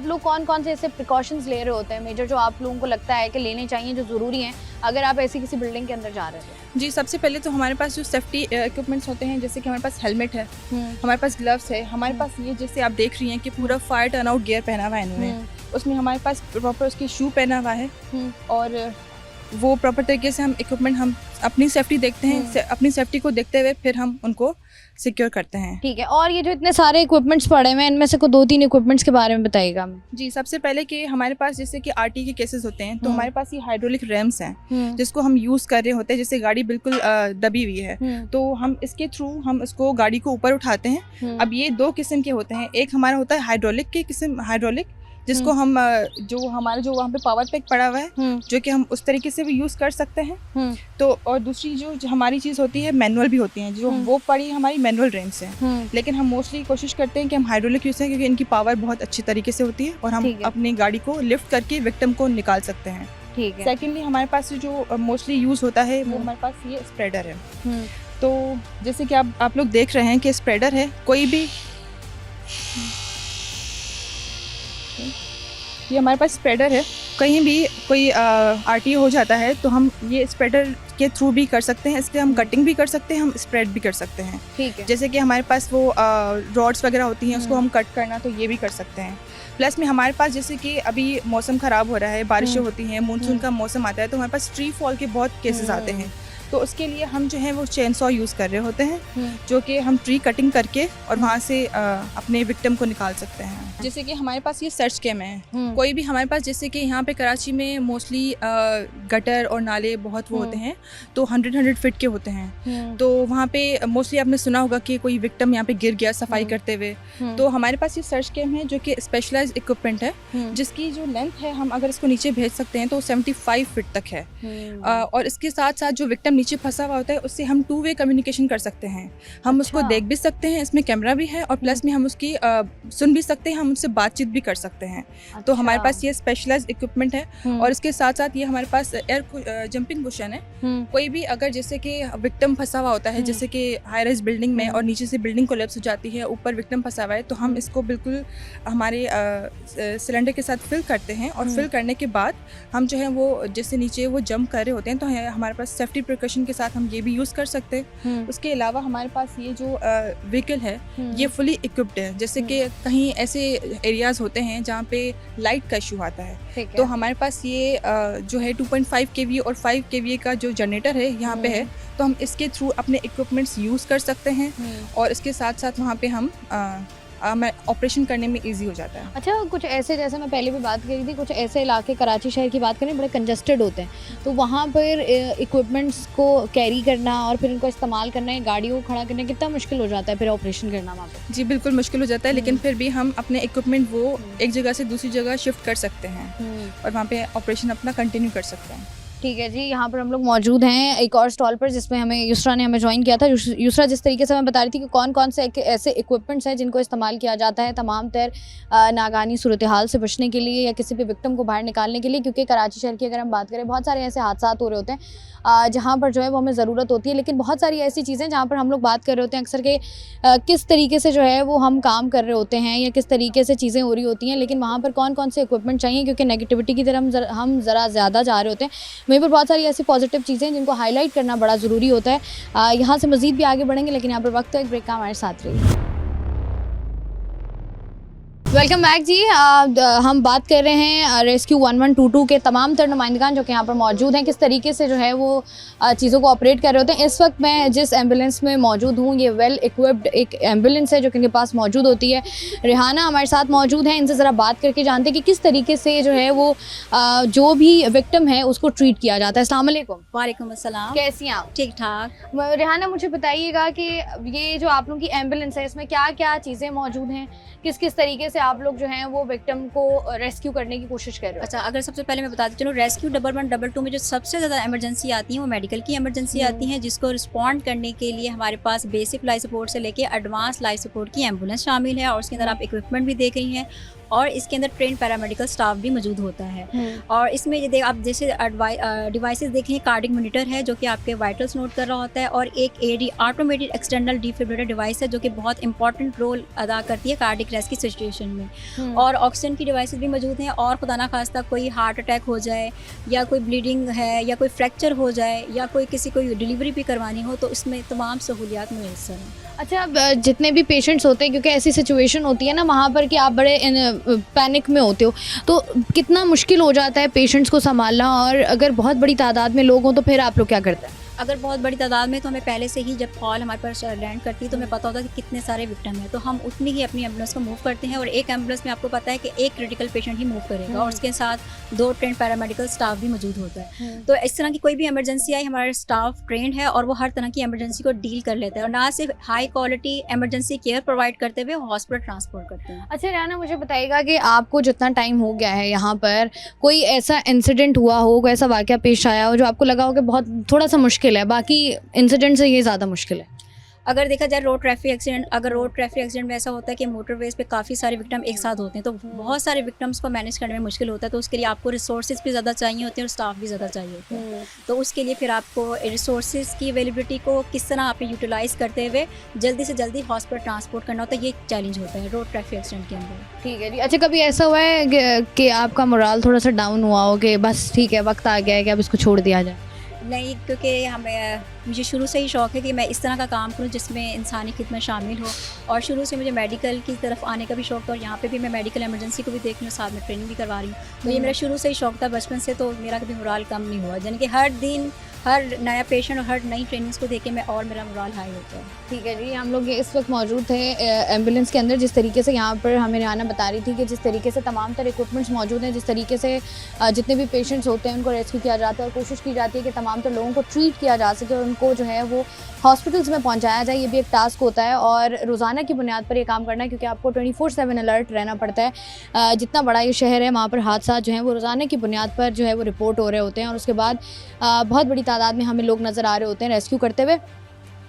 लोग कौन से ऐसे प्रिकॉशंस ले रहे होते हैं मेजर, जो आप लोगों को लगता है कि लेने चाहिए, जो ज़रूरी हैं अगर आप ऐसी किसी बिल्डिंग के अंदर जा रहे हैं? जी, सबसे पहले तो हमारे पास जो सेफ्टी इक्विपमेंट्स होते हैं, जैसे कि हमारे पास हेलमेट है, हमारे पास ग्लव्स है, हमारे पास ये जैसे आप देख रही हैं कि पूरा फायर टर्न आउट गियर पहना हुआ है इन्होंने, उसमें हमारे पास प्रॉपर उसकी शू पहना हुआ है, और वो प्रॉपर तरीके से हम इक्विपमेंट हम अपनी सेफ्टी देखते हैं, अपनी सेफ्टी को देखते हुए फिर हम उनको सिक्योर करते हैं। ठीक है, और ये जो इतने सारे इक्विपमेंट्स पड़े हुए हैं, इनमें से कोई 2-3 इक्विपमेंट्स के बारे में बताइएगा हमें। जी, सबसे पहले कि हमारे पास जैसे कि आरटी के केसेस होते हैं, तो हमारे पास ये हाइड्रोलिक रैम्स हैं जिसको हम यूज़ कर रहे होते हैं, जैसे गाड़ी बिल्कुल दबी हुई है तो हम इसके थ्रू हम इसको गाड़ी को ऊपर उठाते हैं। अब ये 2 किस्म के होते हैं, एक हमारा होता है हाइड्रोलिक के किस्म, हाइड्रोलिक जिसको हम जो हमारे जो वहाँ पे पावर पैक पड़ा हुआ है जो कि हम उस तरीके से भी यूज़ कर सकते हैं। तो और दूसरी जो हमारी चीज़ होती है मैनुअल भी होती हैं, जो वो पड़ी हमारी मैनुअल रेंज से, लेकिन हम मोस्टली कोशिश करते हैं कि हम हाइड्रोलिक यूज़ करें क्योंकि इनकी पावर बहुत अच्छी तरीके से होती है और हम अपनी गाड़ी को लिफ्ट करके विक्टिम को निकाल सकते हैं। ठीक है। सेकेंडली हमारे पास जो मोस्टली यूज़ होता है वो हमारे पास ये स्प्रेडर है। तो जैसे कि आप लोग देख रहे हैं कि स्प्रेडर है, कोई भी ये हमारे पास स्प्रेडर है, कहीं भी कोई आरटी हो जाता है तो हम ये स्प्रेडर के थ्रू भी कर सकते हैं, इसलिए हम कटिंग भी कर सकते हैं, हम स्प्रेड भी कर सकते हैं। ठीक है। जैसे कि हमारे पास वो रॉड्स वगैरह होती हैं उसको हम कट करना, तो ये भी कर सकते हैं। प्लस में हमारे पास जैसे कि अभी मौसम ख़राब हो रहा है, बारिशें होती हैं, मानसून का मौसम आता है, तो हमारे पास ट्री फॉल के बहुत केसेस आते हैं, तो उसके लिए हम जो है वो चेन सॉ यूज़ कर रहे होते हैं, जो कि हम ट्री कटिंग करके और वहाँ से अपने विक्टिम को निकाल सकते हैं। जैसे कि हमारे पास ये सर्च कैम है, कोई भी हमारे पास जैसे कि यहाँ पे कराची में मोस्टली गटर और नाले बहुत वो होते हैं, तो 100 फीट के होते हैं, तो वहाँ पे मोस्टली आपने सुना होगा कि कोई विक्टिम यहाँ पे गिर गया सफाई करते हुए, तो हमारे पास ये सर्च कैम है जो कि स्पेशलाइज्ड इक्विपमेंट है, जिसकी जो लेंथ है हम अगर इसको नीचे भेज सकते हैं तो 75 फीट तक है, और इसके साथ साथ जो विक्टिम नीचे फंसा हुआ होता है उससे हम 2 वे कम्युनिकेशन कर सकते हैं। हम उसको देख भी सकते हैं, इसमें कैमरा भी है, और प्लस में हम उसकी सुन भी सकते हैं, हम उससे बातचीत भी कर सकते हैं। तो हमारे पास ये स्पेशलाइज्ड इक्विपमेंट है, और इसके साथ साथ ये हमारे पास एयर जंपिंग कुशन है। कोई भी अगर जैसे कि विक्टिम फंसा हुआ होता है, जैसे कि हाई राइज बिल्डिंग में और नीचे से बिल्डिंग कोलैप्स हो जाती है, ऊपर विक्टिम फंसा हुआ है, तो हम इसको बिल्कुल हमारे सिलेंडर के साथ फिल करते हैं, और फिल करने के बाद हम जो है वो जैसे नीचे वो जंप कर रहे होते हैं, तो हमारे पास सेफ्टी प्रिकॉशन के साथ हम ये भी यूज़ कर सकते हैं। उसके अलावा हमारे पास ये जो व्हीकल है ये फुली इक्विप्ड है, जैसे कि कहीं ऐसे एरियाज़ होते हैं जहाँ पे लाइट का इशू आता है, तो हमारे पास ये जो है 2.5 kVA और 5 kVA का जो जनरेटर है यहाँ पे है, तो हम इसके थ्रू अपने इक्विपमेंट्स यूज़ कर सकते हैं, और इसके साथ साथ वहाँ पे हम मैं ऑपरेशन करने में ईजी हो जाता है। अच्छा, कुछ ऐसे, जैसे मैं पहले भी बात करी थी, कुछ ऐसे इलाके कराची शहर की बात करें बड़े कंजस्टेड होते हैं, तो वहाँ पर इक्विपमेंट्स को कैरी करना और फिर उनको इस्तेमाल करना है, गाड़ियों को खड़ा करना कितना मुश्किल हो जाता है फिर ऑपरेशन करना वहाँ पर? जी बिल्कुल मुश्किल हो जाता है, लेकिन फिर भी हम अपने इक्विपमेंट वो एक जगह से दूसरी जगह शिफ्ट कर सकते हैं और वहाँ पे ऑपरेशन अपना कंटिन्यू कर सकते हैं। ठीक है जी, यहाँ पर हम लोग मौजूद हैं एक और स्टॉल पर जिसमें हमें युसरा ने हमें ज्वाइन किया था। युसरा, जिस तरीके से मैं बता रही थी कि कौन कौन से ऐसे इक्विपमेंट्स हैं जिनको इस्तेमाल किया जाता है तमाम तर नागानी सूरत हाल से बचने के लिए या किसी भी विक्टिम को बाहर निकालने के लिए, क्योंकि कराची शहर की अगर हम बात करें बहुत सारे ऐसे हादसा हो रहे होते हैं जहाँ पर जो है वो हमें ज़रूरत होती है, लेकिन बहुत सारी ऐसी चीज़ें जहाँ पर हम लोग बात कर रहे होते हैं अक्सर के किस तरीके से जो है वो हम काम कर रहे होते हैं या किस तरीके से चीज़ें हो रही होती हैं, लेकिन वहाँ पर कौन कौन से इक्विपमेंट चाहिए, क्योंकि नेगेटिविटी की तरफ हम ज़रा ज़्यादा जा रहे होते हैं। वहीं पर बहुत सारी ऐसी पॉजिटिव चीज़ें हैं जिनको हाईलाइट करना बड़ा ज़रूरी होता है। यहाँ से मज़ीद भी आगे बढ़ेंगे, लेकिन यहाँ पर वक्त है एक ब्रेक का, हमारे साथ रहिए। वेलकम बैक जी। हम बात कर रहे हैं रेस्क्यू 1122 के तमाम तर नुमाइंदगान जो कि यहाँ पर मौजूद हैं, किस तरीके से जो है वो चीज़ों को ऑपरेट कर रहे होते हैं। इस वक्त मैं जिस एम्बुलेंस में मौजूद हूँ, ये वेल इक्विप्ड एक एम्बुलेंस है जो कि इनके पास मौजूद होती है। रिहाना हमारे साथ मौजूद हैं, इनसे ज़रा बात करके जानते हैं कि किस तरीके से जो है वो जो भी विक्टिम है उसको ट्रीट किया जाता है। अस्सलाम वालेकुम। वालेकुम अस्सलाम। कैसी हैं आप? ठीक ठाक। रिहाना, मुझे बताइएगा कि ये जो आप लोगों की एम्बुलेंस है इसमें क्या क्या चीज़ें मौजूद हैं, किस किस तरीके से आप लोग जो हैं वो विक्टिम को रेस्क्यू करने की कोशिश कर रहे हो? अच्छा, अगर सबसे पहले मैं बताती चलो, रेस्क्यू 1112 में जो सबसे ज़्यादा इमरजेंसी आती है वो मेडिकल की इमरजेंसी आती है, जिसको रिस्पॉन्ड करने के लिए हमारे पास बेसिक लाइफ सपोर्ट से लेके एडवांस लाइफ सपोर्ट की एम्बुलेंस शामिल है, और उसके अंदर आप इक्विपमेंट भी देख रही हैं, और इसके अंदर ट्रेन पैरामेडिकल स्टाफ भी मौजूद होता है। और इसमें ये आप जैसे डिवाइसेस देखें, कार्डिक मॉनिटर है जो कि आपके वाइटल्स नोट कर रहा होता है, और एक AED automated external defibrillator device है जो कि बहुत इंपॉर्टेंट रोल अदा करती है कार्डिक रेस्ट की सिचुएशन में। और ऑक्सीजन की डिवाइसेस भी मौजूद हैं, और खुदा ना खास्ता कोई हार्ट अटैक हो जाए या कोई ब्लीडिंग है या कोई फ्रैक्चर हो जाए या कोई किसी को डिलीवरी भी करवानी हो, तो इसमें तमाम सहूलियात मुयसर हैं। अच्छा, जितने भी पेशेंट्स होते हैं, क्योंकि ऐसी सिचुएशन होती है ना वहाँ पर कि आप बड़े पैनिक में होते हो, तो कितना मुश्किल हो जाता है पेशेंट्स को संभालना, और अगर बहुत बड़ी तादाद में लोग हों तो फिर आप लोग क्या करते हैं? अगर बहुत बड़ी तादाद में, तो हमें पहले से ही जब कॉल हमारे पास लैंड करती है तो हमें पता होता है कि कितने सारे विक्टिम हैं, तो हम उतनी ही अपनी एम्बुलेंस को मूव करते हैं। और एक एम्बुलेंस में आपको पता है कि एक क्रिटिकल पेशेंट ही मूव करेगा, और उसके साथ 2 ट्रेन पैरामेडिकल स्टाफ भी मौजूद होता है। तो इस तरह की कोई भी इमरजेंसी आई, हमारा स्टाफ ट्रेंड है और वो हर तरह की इमरजेंसी को डील कर लेता है, और ना सिर्फ high quality emergency care provide करते हुए हॉस्पिटल ट्रांसपोर्ट करते हैं। अच्छा रिहाना, मुझे बताइएगा कि आपको जितना टाइम हो गया है यहाँ पर, कोई ऐसा इंसिडेंट हुआ हो, कोई ऐसा वाक़या पेश आया हो जो आपको लगा हो कि बहुत थोड़ा सा मुश्किल है, बाकी इंसिडेंट से ये ज़्यादा मुश्किल है? अगर देखा जाए रोड ट्रैफिक एक्सीडेंट, अगर रोड ट्रैफिक एक्सीडेंट में ऐसा होता है कि मोटरवेज पे काफ़ी सारे विक्टिम एक साथ होते हैं, तो बहुत सारे विक्टिम्स को मैनेज करने में मुश्किल होता है, तो उसके लिए आपको रिसोर्सेज भी ज़्यादा चाहिए होते हैं और स्टाफ भी ज़्यादा चाहिए होते हैं। तो उसके लिए फिर आपको रिसोर्सेज की अवेलेबिलिटी को किस तरह आप यूटिलाइज़ करते हुए जल्दी से जल्दी हॉस्पिटल ट्रांसपोर्ट करना होता है, ये चैलेंज होता है रोड ट्रैफिक एक्सीडेंट के अंदर। ठीक है जी। अच्छा, कभी ऐसा हुआ है कि आपका मोराल थोड़ा सा डाउन हुआ हो कि बस ठीक है, वक्त आ गया है कि अब इसको छोड़ दिया जाए? नहीं, क्योंकि मुझे शुरू से ही शौक़ है कि मैं इस तरह का काम करूं जिसमें इंसानी खिदमत शामिल हो, और शुरू से मुझे मेडिकल की तरफ आने का भी शौक़ था, और यहाँ पे भी मैं मेडिकल इमरजेंसी को भी देख रही हूँ, साथ में ट्रेनिंग भी करवा रही हूँ। तो ये मेरा शुरू से ही शौक़ था बचपन से, तो मेरा कभी मोराल कम नहीं हुआ, यानी कि हर दिन हर नया पेशेंट और हर नई ट्रेनिंग्स को देख के मैं और मेरा मोराल हाई होता है। ठीक है जी। हम लोग इस वक्त मौजूद थे एम्बुलेंस के अंदर, जिस तरीके से यहाँ पर हमें रिहाना बता रही थी कि जिस तरीके से तमाम तरह इक्विपमेंट्स मौजूद हैं, जिस तरीके से जितने भी पेशेंट्स होते हैं उनको रेस्क्यू किया जाता है, और कोशिश की जाती है कि तमाम तरह लोगों को ट्रीट किया जा सके और उनको जो है वो हॉस्पिटल्स में पहुँचाया जाए। ये भी एक टास्क होता है, और रोज़ाना की बुनियाद पर ये काम करना है, क्योंकि आपको 24/7 अलर्ट रहना पड़ता है। जितना बड़ा ये शहर है, वहाँ पर हादसा जो है वो रोज़ाना की बुनियाद पर जो है वो रिपोर्ट हो रहे होते हैं, और उसके बाद बहुत बड़ी तादाद में हमें लोग नज़र आ रहे होते हैं रेस्क्यू करते हुए।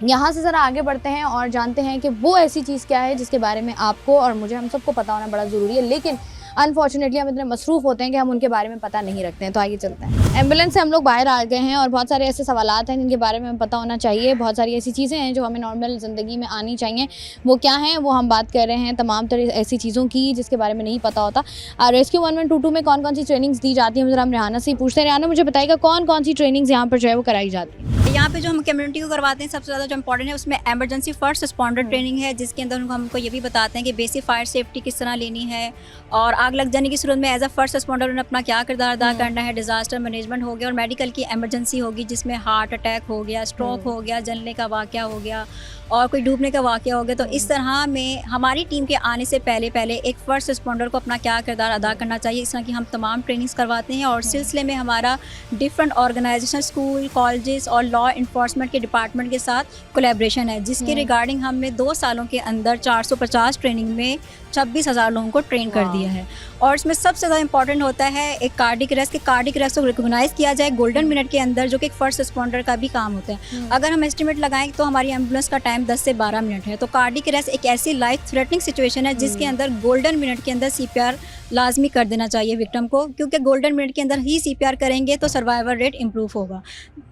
यहाँ से ज़रा आगे बढ़ते हैं और जानते हैं कि वो ऐसी चीज़ क्या है जिसके बारे में आपको और मुझे, हम सबको पता होना बड़ा ज़रूरी है, लेकिन अनफॉर्चुनेटली हम इतने मसरूफ़ होते हैं कि हम उनके बारे में पता नहीं रखते हैं। तो आइए चलते हैं। एम्बुलेंस से हम लोग बाहर आ गए हैं, और बहुत सारे ऐसे सवालात हैं जिनके बारे में हमें पता होना चाहिए। बहुत सारी ऐसी चीज़ें हैं जो हमें नॉर्मल ज़िंदगी में आनी चाहिए। वो क्या हैं, वो हम बात कर रहे हैं तमाम तरह ऐसी चीज़ों की जिसके बारे में नहीं पता होता। रेस्क्यू 1122 में कौन कौन सी ट्रेनिंग्स दी जाती हैं, हम रिहाना से ही पूछते हैं। रिहाना, मुझे बताइएगा कौन कौन सी ट्रेनिंग्स यहाँ पर जो है वो कराई जाती है? यहाँ पे जो हम कम्युनिटी को करवाते हैं, सबसे ज़्यादा जो इंपॉर्टेंट है उसमें एमरजेंसी फर्स्ट रिस्पॉन्डर ट्रेनिंग है, जिसके अंदर हमको ये भी बताते हैं कि बेसिक फायर सेफ्टी किस तरह लेनी है, और आग लग जाने की सूरत में एज अ फर्स्ट रिस्पॉन्डर उन्हें अपना क्या किरदार अदा करना है। डिजास्टर मैनेजमेंट हो गया, और मेडिकल की एमरजेंसी होगी जिसमें हार्ट अटैक हो गया, स्ट्रोक हो गया, जलने का वाक़या हो गया, और कोई डूबने का वाक़या हो गया, तो इस तरह में हमारी टीम के आने से पहले एक फ़र्स्ट रिस्पॉन्डर को अपना क्या किरदार अदा करना चाहिए, इस तरह की हम तमाम ट्रेनिंग्स करवाते हैं। और सिलसिले में हमारा डिफरेंट ऑर्गेनाइजेशन, स्कूल, कॉलेजेस और लॉ इन्फोर्समेंट के डिपार्टमेंट के साथ कोलैबोरेशन है, जिसके रिगार्डिंग हमने 2 सालों के अंदर 450 ट्रेनिंग में 26,000 लोगों को ट्रेन कर दिया है। और इसमें सबसे ज़्यादा इंपॉर्टेंट होता है एक कार्डिक अरेस्ट, कार्डिक अरेस्ट को रिकॉग्नाइज किया जाए गोल्डन मिनट के अंदर, जो कि एक फर्स्ट रिस्पॉन्डर का भी काम होता है। अगर हम एस्टिमेट लगाएं तो हमारी एम्बुलेंस का टाइम 10 से 12 मिनट है, तो कार्डिक अरेस्ट एक ऐसी लाइफ थ्रेटनिंग सिचुएशन है जिसके अंदर गोल्डन मिनट के अंदर CPR लाजमी कर देना चाहिए विक्टिम को, क्योंकि गोल्डन मिनट के अंदर ही CPR करेंगे तो सर्वाइवल रेट इंप्रूव होगा।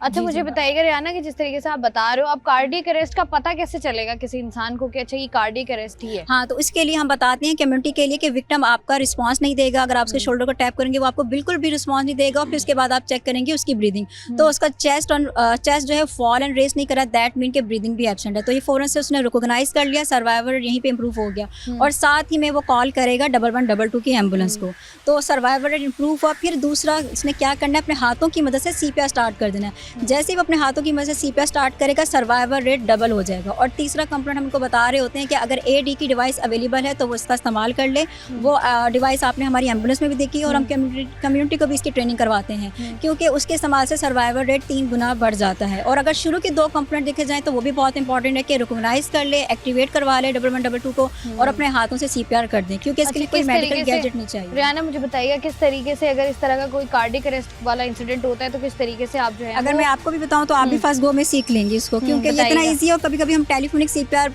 अच्छा, मुझे बताइएगा रियाना कि जिस तरीके से आप बता रहे हो, अब कार्डियक अरेस्ट का पता कैसे चलेगा किसी इंसान को कि अच्छा ये कार्डियक अरेस्ट ही है? हाँ, तो इसके लिए हम बताते हैं कम्युनिटी के लिए कि विक्टिम आपका रिस्पांस नहीं देगा। अगर आप उसके शोल्डर को टैप करेंगे वो आपको बिल्कुल भी रिस्पांस नहीं देगा, और फिर उसके बाद आप चेक करेंगे उसकी ब्रीदिंग, तो उसका चेस्ट जो है फॉल एंड रेस नहीं करा, दैट मीन के ब्रीदिंग भी एब्सेंट है। तो ये फ़ौरन से उसने रिकॉग्नाइज कर लिया, सर्वाइवल रेट यहीं पे इंप्रूव हो गया, और साथ ही में वो कॉल करेगा 1122 की एम्बुलेंस को, तो सर्वाइवल रेट इंप्रूव हुआ। फिर दूसरा इसने क्या करना है, अपने हाथों की मदद से CPR स्टार्ट कर देना है। जैसे ही वो अपने हाथों की मदद से CPR स्टार्ट करेगा, सर्वाइवल रेट डबल हो जाएगा। और तीसरा कंपोनेंट हम उनको बता रहे होते हैं कि अगर AD की डिवाइस अवेलेबल है तो वो इसका इस्तेमाल कर ले। वो डिवाइस आपने हमारी एम्बुलेंस में भी देखी है, और हम कम्युनिटी को भी इसकी ट्रेनिंग करवाते हैं, क्योंकि उसके इस्तेमाल से सर्वाइवल रेट 3 गुना बढ़ जाता है। और अगर शुरू के 2 कंपोनेंट देखे जाएँ तो वो भी बहुत इंपॉर्टेंट है कि रिकॉग्नाइज कर ले, एक्टिवेट करवा ले 1122 को, और अपने हाथों से CPR कर दें, क्योंकि इसके लिए कोई मेडिकल गैजेट नहीं चाहिए। रियाना, मुझे बताइएगा किस तरीके से अगर इस तरह का कोई कार्डियक अरेस्ट वाला इंसिडेंट होता है तो किस तरीके से आप जो है, अगर मैं आपको भी बताऊं तो आप भी फर्स्ट गो में सीख लेंगे इसको, क्योंकि ये इतना ईजी है। और कभी कभी हम टेलीफोनिक CPR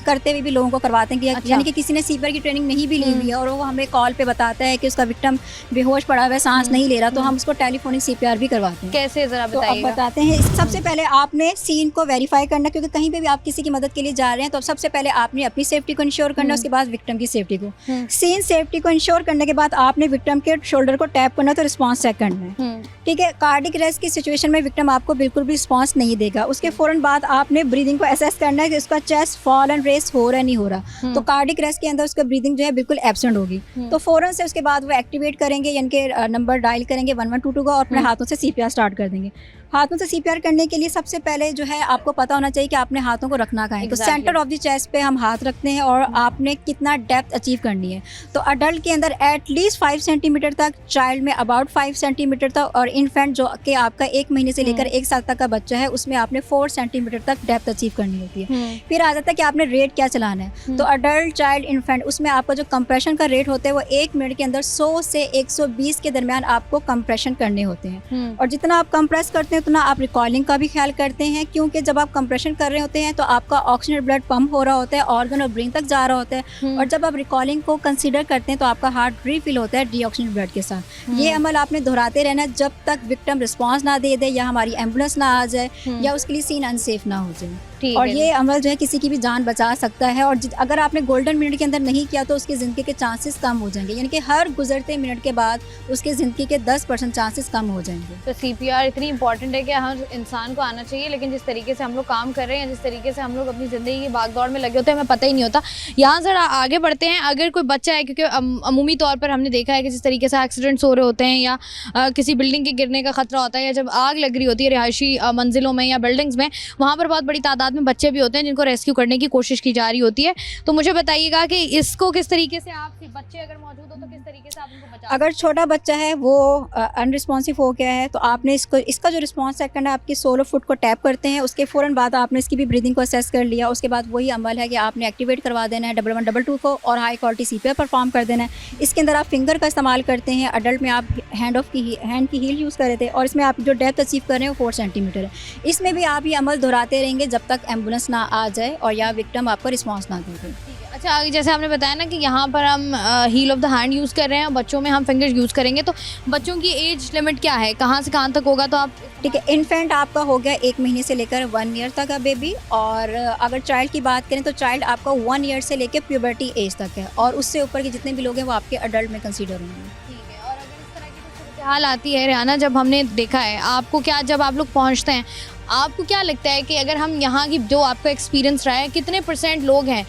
करते हुए भी लोगों को करवाते हैं कि यानी कि किसी ने CPR की ट्रेनिंग नहीं भी ली हुई है और वो हमें कॉल पे बताता है कि उसका विक्टिम बेहोश पड़ा हुआ है, सांस नहीं ले रहा, तो हम उसको टेलीफोनिक CPR भी करवाते हैं। कैसे, जरा तो अब बताइएगा। बताते हैं। सबसे पहले आपने सीन को वेरीफाई करना, क्योंकि कहीं पे भी आप किसी की मदद के लिए जा रहे हैं तो सबसे पहले आपने अपनी सेफ्टी को इंश्योर करना, उसके बाद विक्टिम की सेफ्टी को। सीन सेफ्टी को इंश्योर करने के बाद आपने विक्टिम के शोल्डर को टैप करना, तो रिस्पांस चेक करना है। ठीक है, कार्डिक अरेस्ट की सिचुएशन में विक्टिम आपको बिल्कुल भी रिस्पांस नहीं देगा। उसके फौरन बाद आपने ब्रीदिंग को असेस करना है कि उसका चेस्ट फॉल एंड रेस हो रहा है नहीं हो रहा, तो कार्डिक अरेस्ट के अंदर उसका ब्रीदिंग जो है बिल्कुल एब्सेंट होगी। तो फौरन से उसके बाद वो एक्टिवेट करेंगे, यानी कि नंबर डायल करेंगे 1122 का, और अपने हाथों से CPR स्टार्ट कर देंगे। हाथों से CPR करने के लिए सबसे पहले जो है आपको पता होना चाहिए कि आपने हाथों को रखना कहाँ है। तो सेंटर ऑफ द चेस्ट पे हम हाथ रखते हैं, और आपने कितना डेप्थ अचीव करनी है। तो अडल्ट के अंदर एटलीस्ट 5 सेंटीमीटर तक, चाइल्ड में अबाउट 5 सेंटीमीटर तक, और इन्फेंट जो कि आपका 1 महीने से लेकर 1 साल तक का बच्चा है उसमें आपने 4 सेंटीमीटर तक डेप्थ अचीव करनी होती है। फिर आ जाता है कि आपने रेट क्या चलाना है। तो अडल्ट, चाइल्ड, इन्फेंट, उसमें आपका जो कंप्रेशन का रेट होता है वो 1 मिनट के अंदर 100 से 120 के दरमियान आपको कंप्रेशन करने होते हैं। और जितना आप कंप्रेस करते हैं उतना आप रिकॉलिंग का भी ख्याल करते हैं, क्योंकि जब आप कंप्रेशन कर रहे होते हैं तो आपका ऑक्सीजन ब्लड पंप हो रहा होता है, ऑर्गन और ब्रेन तक जा रहा होता है। और जब आप रिकॉलिंग को कंसीडर करते हैं तो आपका हार्ट रिफिल होता है डीऑक्सीजन ब्लड के साथ। ये अमल आपने दोहराते रहना है जब तक विक्टिम रिस्पांस ना दे दे, या हमारी एम्बुलेंस ना आ जाए, या उसके लिए सीन अनसेफ ना हो जाए। और ये अमल जो है किसी की भी जान बचा सकता है। और अगर आपने गोल्डन मिनट के अंदर नहीं किया तो उसकी ज़िंदगी के चांसेस कम हो जाएंगे, यानी कि हर गुजरते मिनट के बाद उसकी ज़िंदगी के 10% चांसेस कम हो जाएंगे। तो CPR इतनी इंपॉर्टेंट है कि हर इंसान को आना चाहिए, लेकिन जिस तरीके से हम लोग काम कर रहे हैं, जिस तरीके से हम लोग अपनी ज़िंदगी की भागदौड़ में लगे होते हैं, हमें पता ही नहीं होता। यहाँ ज़रा आगे बढ़ते हैं। अगर कोई बच्चा है, क्योंकि अमूमी तौर पर हमने देखा है कि जिस तरीके से एक्सीडेंट्स हो रहे होते हैं, या किसी बिल्डिंग के गिरने का खतरा होता है, या जब आग लग रही होती है रिहायशी मंजिलों में या बिल्डिंग्स में, वहाँ पर बहुत बड़ी तादाद में बच्चे भी होते हैं जिनको रेस्क्यू करने की कोशिश की जा रही होती है। तो मुझे बताइएगा कि इसको किस तरीके से आप, बच्चे अगर मौजूद हो तो किस तरीके से आप उनको बचा। अगर छोटा बच्चा है वो अनरिस्पॉन्सिव हो गया है तो आपने इसका जो रिस्पॉन्स चेक करना है, आपकी सोल ऑफ फुट को टैप करते हैं, उसके फ़ौरन बाद आपने इसकी भी ब्रीदिंग को असेस कर लिया। उसके बाद वही अमल है कि आपने एक्टिवेट करवा देना है 1122 को, और हाई क्वालिटी CPR परफॉर्म कर देना है। इसके अंदर आप फिंगर का इस्तेमाल करते हैं, अडल्ट में आप हैंड की हील यूज़ कर रहे थे, और इसमें आप जो डेप्थ अचीव कर रहे हैं वो 4 सेंटीमीटर है। इसमें भी आप ये अमल दोहराते रहेंगे जब तक एम्बुलेंस ना आ जाए और या विक्टिम आपको रिस्पॉन्स ना दे। अच्छा, आगे जैसे आपने बताया ना कि यहाँ पर हम heel of the hand use कर रहे हैं, बच्चों में हम फिंगर्स यूज़ करेंगे, तो बच्चों की एज लिमिट क्या है, कहाँ से कहाँ तक होगा? तो आप ठीक है, इन्फेंट आपका हो गया 1 महीने से लेकर 1 ईयर तक का बेबी, और अगर चाइल्ड की बात करें तो चाइल्ड आपका 1 ईयर से लेकर प्यूबर्टी एज तक है, और उससे ऊपर के जितने भी लोग हैं वो आपके अडल्ट में कंसीडर होंगे। ठीक है। और अगर इस तरह की कुछ हाल आती है रियाना, जब हमने देखा है आपको, क्या जब आप लोग पहुँचते हैं आपको क्या लगता है कि अगर हम यहाँ की, जो आपका एक्सपीरियंस रहा है, कितने % लोग हैं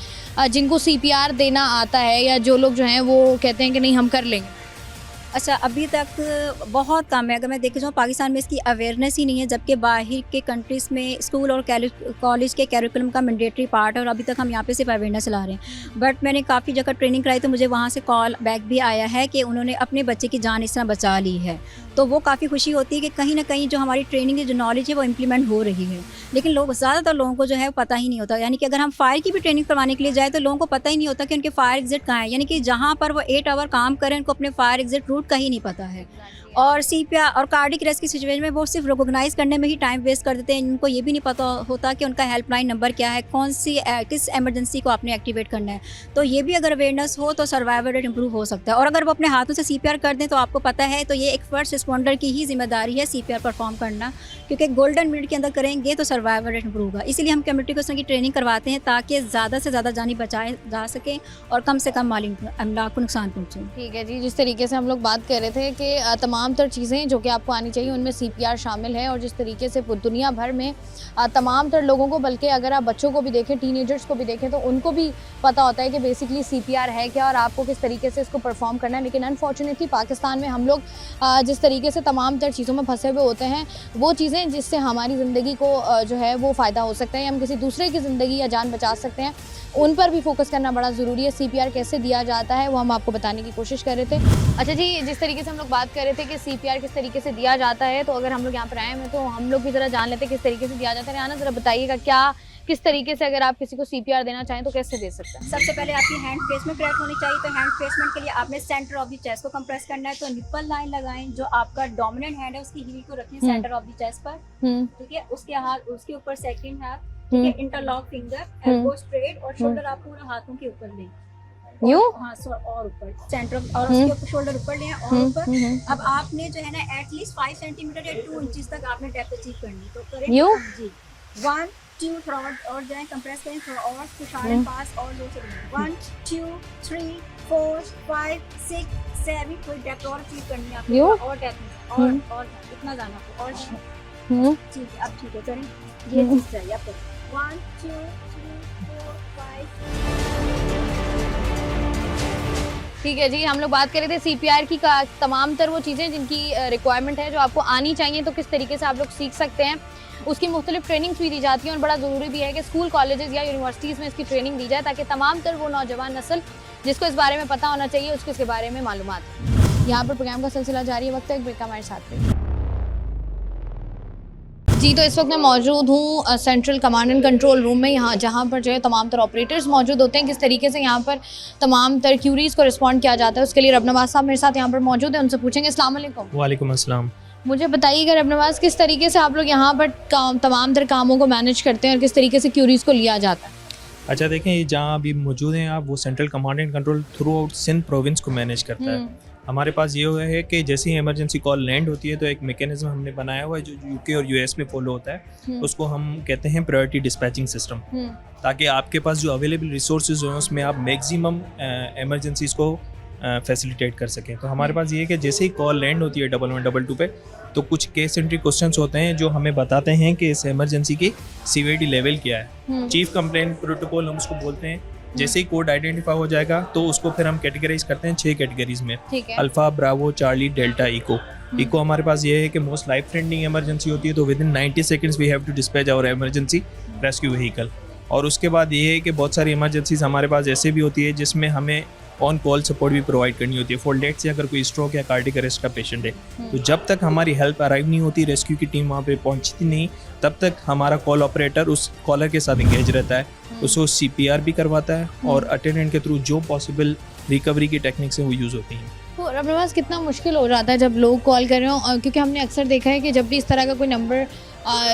जिनको CPR देना आता है, या जो लोग जो हैं वो कहते हैं कि नहीं हम कर लेंगे? अच्छा, अभी तक बहुत कम है। अगर मैं देखी जाऊँ पाकिस्तान में इसकी अवेयरनेस ही नहीं है, जबकि बाहर के कंट्रीज़ में स्कूल और कॉलेज के कैरिकुलम का मैंडेटरी पार्ट है, और अभी तक हम यहाँ पे सिर्फ अवेयरनेस ला रहे हैं। बट मैंने काफ़ी जगह ट्रेनिंग कराई तो मुझे वहाँ से कॉल बैक भी आया है कि उन्होंने अपने बच्चे की जान इस तरह बचा ली है। तो वो काफ़ी खुशी होती है कि कहीं ना कहीं जो हमारी ट्रेनिंग की जो नॉलेज है वो इम्प्लीमेंट हो रही है। लेकिन ज़्यादातर लोगों को जो है पता ही नहीं होता। यानी कि अगर हम फायर की भी ट्रेनिंग करवाने के लिए जाए तो लोगों को पता ही नहीं होता कि उनके फायर एग्जिट कहाँ है। यानी कि जहाँ पर वो 8 आवर काम करें उनको अपने फायर एग्जिट रूट का ही नहीं पता है। और CPR और कार्डिक अरेस्ट की सिचुएशन में वो सिर्फ रिकॉग्नाइज करने में ही टाइम वेस्ट कर देते हैं। इनको ये भी नहीं पता होता कि उनका हेल्पलाइन नंबर क्या है, किस एमरजेंसी को आपने एक्टिवेट करना है। तो ये भी अगर अवेयरनेस हो तो सर्वाइवल रेट इंप्रूव हो सकता है। और अगर वो अपने हाथों से CPR कर दें तो आपको पता है तो ये एक फर्स्ट रिस्पॉन्डर की ही जिम्मेदारी है CPR परफॉर्म करना, क्योंकि गोल्डन मिनट के अंदर करेंगे तो सर्वाइवल रेट इंप्रूव होगा। इसीलिए हम कम्युनिटी को इस तरह की ट्रेनिंग करवाते हैं ताकि ज़्यादा से ज़्यादा जानी बचाए जा सकें और कम से कम माली अमलाक को नुकसान पहुँचे। ठीक है जी, जिस तरीके से हम लोग बात कर रहे थे कि तमाम तर चीज़ें जो कि आपको आनी चाहिए उनमें CPR शामिल है, और जिस तरीके से दुनिया भर में तमाम तर लोगों को, बल्कि अगर आप बच्चों को भी देखें, टीनेजर्स को भी देखें, तो उनको भी पता होता है कि बेसिकली CPR है क्या और आपको किस तरीके से इसको परफॉर्म करना है। लेकिन अनफॉर्चुनेटली पाकिस्तान में हम लोग जिस तरीके से तमाम तर चीज़ों में फंसे हुए होते हैं, वो चीज़ें जिससे हमारी ज़िंदगी को जो है वो फ़ायदा हो सकता है, हम किसी दूसरे की ज़िंदगी या जान बचा सकते हैं, उन पर भी फोकस करना बड़ा ज़रूरी है। CPR कैसे दिया जाता है वो हम आपको बताने की कोशिश कर रहे थे। अच्छा जी, जिस तरीके से हम लोग बात कर रहे थे कि CPR किस तरीके से दिया जाता है, तो अगर हम लोग यहाँ पर आए हैं तो हम लोग भी ज़रा जान लेते हैं किस तरीके से दिया जाता है। रियाना, ज़रा बताइएगा क्या किस तरीके से अगर आप किसी को CPR देना चाहें तो कैसे दे सकते हैं? सबसे पहले आपकी हैंड प्लेसमेंट करेक्ट होनी चाहिए। तो हैंड प्लेसमेंट के लिए आपने सेंटर ऑफ द चेस्ट को कंप्रेस करना है। तो निप्पल लाइन लगाएं, जो आपका डोमिनेंट हैंड है उसकी हील को रखें सेंटर ऑफ द चेस्ट पर, ठीक है। उसके हाथ, उसके ऊपर सेकंड हाथ, ठीक है। इंटरलॉक फिंगर, एल्बो स्ट्रेट, और शोल्डर आप पूरा हाथों के ऊपर लें। यूं? हाँ, और ऊपर सेंटर, और उसके ऊपर शोल्डर ऊपर लें और ऊपर। अब आपने जो है ना एटलीस्ट 5 सेंटीमीटर या 2 इंचेस तक आपने डेप्थ अचीव करनी। तो करें जी, 1 2 थोड़ा और जाएं, कंप्रेस करें थोड़ा और, पुश एंड पास और लो चलें। 1 2 3 4 5 6 7 कोई डेप्थ और अचीव करनी है आपको, और डेप्थ और इतना जाना आपको, और ठीक है। अब ठीक है, चलें ये चीज चाहिए आपको। 1 2 3 4 5। ठीक है जी, हम लोग बात कर रहे थे CPR की तमाम तर वो चीज़ें जिनकी रिक्वायरमेंट है, जो आपको आनी चाहिए, तो किस तरीके से आप लोग सीख सकते हैं, उसकी मुख्तलिफ ट्रेनिंग्स भी दी जाती हैं। और बड़ा ज़रूरी भी है कि स्कूल, कॉलेजेस या यूनिवर्सिटीज़ में इसकी ट्रेनिंग दी जाए ताकि तमाम तर वो नौजवान नस्ल जिसको इस बारे में पता होना चाहिए उसको इसके बारे में मालूमात। यहाँ पर प्रोग्राम का सिलसिला जारी है, वक्त है एक ब्रेक का, हमारे साथ रहिए। जी, तो इस वक्त मैं मौजूद हूँ central command and control room में, यहाँ जहाँ पर जो है तमाम तर ऑपरेटर्स मौजूद होते हैं। किस तरीके से यहाँ पर तमाम तर क्यूरीज़ को रिस्पॉन्ड किया जाता है, उसके लिए रबनवाज साहब मेरे साथ यहाँ पर मौजूद हैं, उनसे पूछेंगे। अस्सलाम वालेकुम। वालेकुम अस्सलाम। मुझे बताइएगा रबनवाज, किस तरीके से आप लोग यहाँ पर तमाम तर कामों को मैनेज करते हैं और किस तरीके से क्यूरीज़ को लिया जाता है? अच्छा, देखें जहाँ अभी मौजूद हैं आप, वो central command and control throughout Sindh province को मैनेज करता है। हमारे पास ये है कि जैसे ही इमरजेंसी कॉल लैंड होती है तो एक मैकेनिज्म हमने बनाया हुआ है जो UK और US में फॉलो होता है, उसको हम कहते हैं प्रायोरिटी डिस्पैचिंग सिस्टम, ताकि आपके पास जो अवेलेबल रिसोर्सेज हैं उसमें आप मैक्सिमम इमरजेंसीज को फैसिलिटेट कर सकें। तो हमारे पास ये है कि जैसे ही कॉल लैंड होती है 1122 पे, तो कुछ केस सेंट्रिक क्वेश्चंस होते हैं जो हमें बताते हैं कि इस इमरजेंसी की सीवियरिटी लेवल क्या है। चीफ कंप्लेंट प्रोटोकॉल हम उसको बोलते हैं। जैसे ही कोड आइडेंटिफाई हो जाएगा तो उसको फिर हम कैटेगराइज करते हैं 6 कैटेगरीज में, alpha, bravo, charlie, delta, echo. Echo हमारे पास ये है कि मोस्ट लाइफ थ्रेटनिंग इमरजेंसी होती है, तो within 90 seconds we have to dispatch our emergency rescue vehicle. और उसके बाद ये है कि बहुत सारी इमरजेंसीज हमारे पास ऐसे भी होती है जिसमें हमें ऑन कॉल सपोर्ट भी प्रोवाइड करनी होती है। फॉर लेट से अगर कोई स्ट्रोक या कार्डिक अरेस्ट का पेशेंट है, तो जब तक हमारी हेल्प अराइव नहीं होती, रेस्क्यू की टीम वहाँ पे पहुँचती नहीं, तब तक हमारा कॉल ऑपरेटर उस कॉलर के साथ इंगेज रहता है, उसको CPR भी करवाता है और अटेंडेंट के थ्रू जो पॉसिबल रिकवरी की टेक्निक्स हैं वो यूज़ होती हैं। तो रबनवाज, कितना मुश्किल हो जाता है जब लोग कॉल कर रहे हो, क्योंकि हमने अक्सर देखा है कि जब भी इस तरह का कोई नंबर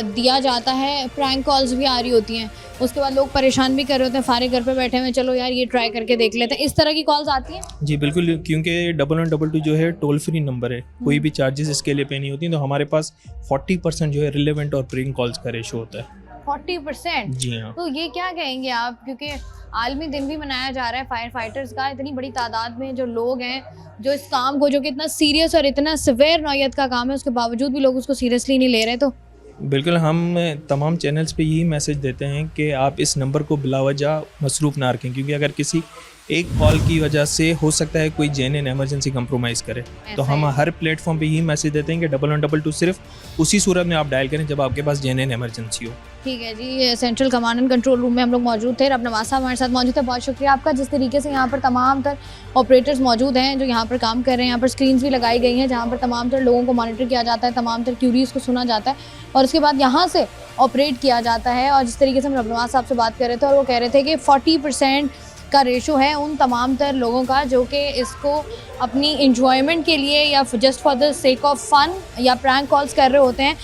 दिया जाता है, प्रैंक कॉल्स भी आ रही होती हैं, उसके बाद लोग परेशान भी कर रहे होते हैं, फारे घर पे बैठे हुए, चलो यार ये ट्राई करके देख लेते हैं, इस तरह की कॉल्स आती हैं? जी बिल्कुल, क्योंकि 1122 जो है टोल फ्री नंबर है, कोई भी चार्जेस इसके लिए पे नहीं होती, तो हमारे पास 40% जो है रिलेवेंट और प्रिंग कॉल्स का रेशो होता है। 40%? जी हाँ। तो ये क्या कहेंगे आप, क्योंकि आलमी दिन भी मनाया जा रहा है फायर फाइटर्स का, इतनी बड़ी तादाद में जो लोग हैं जो इस काम को, जो कि इतना सीरियस और इतना सिवियर नौयत का काम है, उसके बावजूद भी लोग उसको सीरियसली नहीं ले रहे। तो बिल्कुल, हम तमाम चैनल्स पे यही मैसेज देते हैं कि आप इस नंबर को बिलावजा मसरूफ़ ना रखें, क्योंकि अगर किसी एक कॉल की वजह से हो सकता है कोई जेन्युइन इमरजेंसी कंप्रोमाइज़ करे। तो हम हर प्लेटफॉर्म पे यही मैसेज देते हैं कि 1112 सिर्फ उसी सूरत में आप डायल करें जब आपके पास जेन्युइन इमरजेंसी हो। ठीक है जी, central command and control room में हम लोग मौजूद थे। रब नवाज साहब हमारे साथ मौजूद थे। बहुत शुक्रिया आपका। जिस तरीके से यहाँ पर तमाम तर ऑपरेटर्स मौजूद हैं जो यहाँ पर काम कर रहे हैं, यहाँ पर स्क्रीन्स भी लगाई गई हैं जहाँ पर तमाम तर लोगों को मॉनिटर किया जाता है, तमाम तर क्यूरीज़ को सुना जाता है और उसके बाद यहाँ से ऑपरेट किया जाता है। और जिस तरीके से हम रब नवाज साहब से बात कर रहे थे और वो कह रहे थे कि 40% का रेशो है उन तमाम तर लोगों का जो कि इसको अपनी इंजॉयमेंट के लिए या just for the sake of fun या प्रैंक कॉल्स कर रहे होते हैं।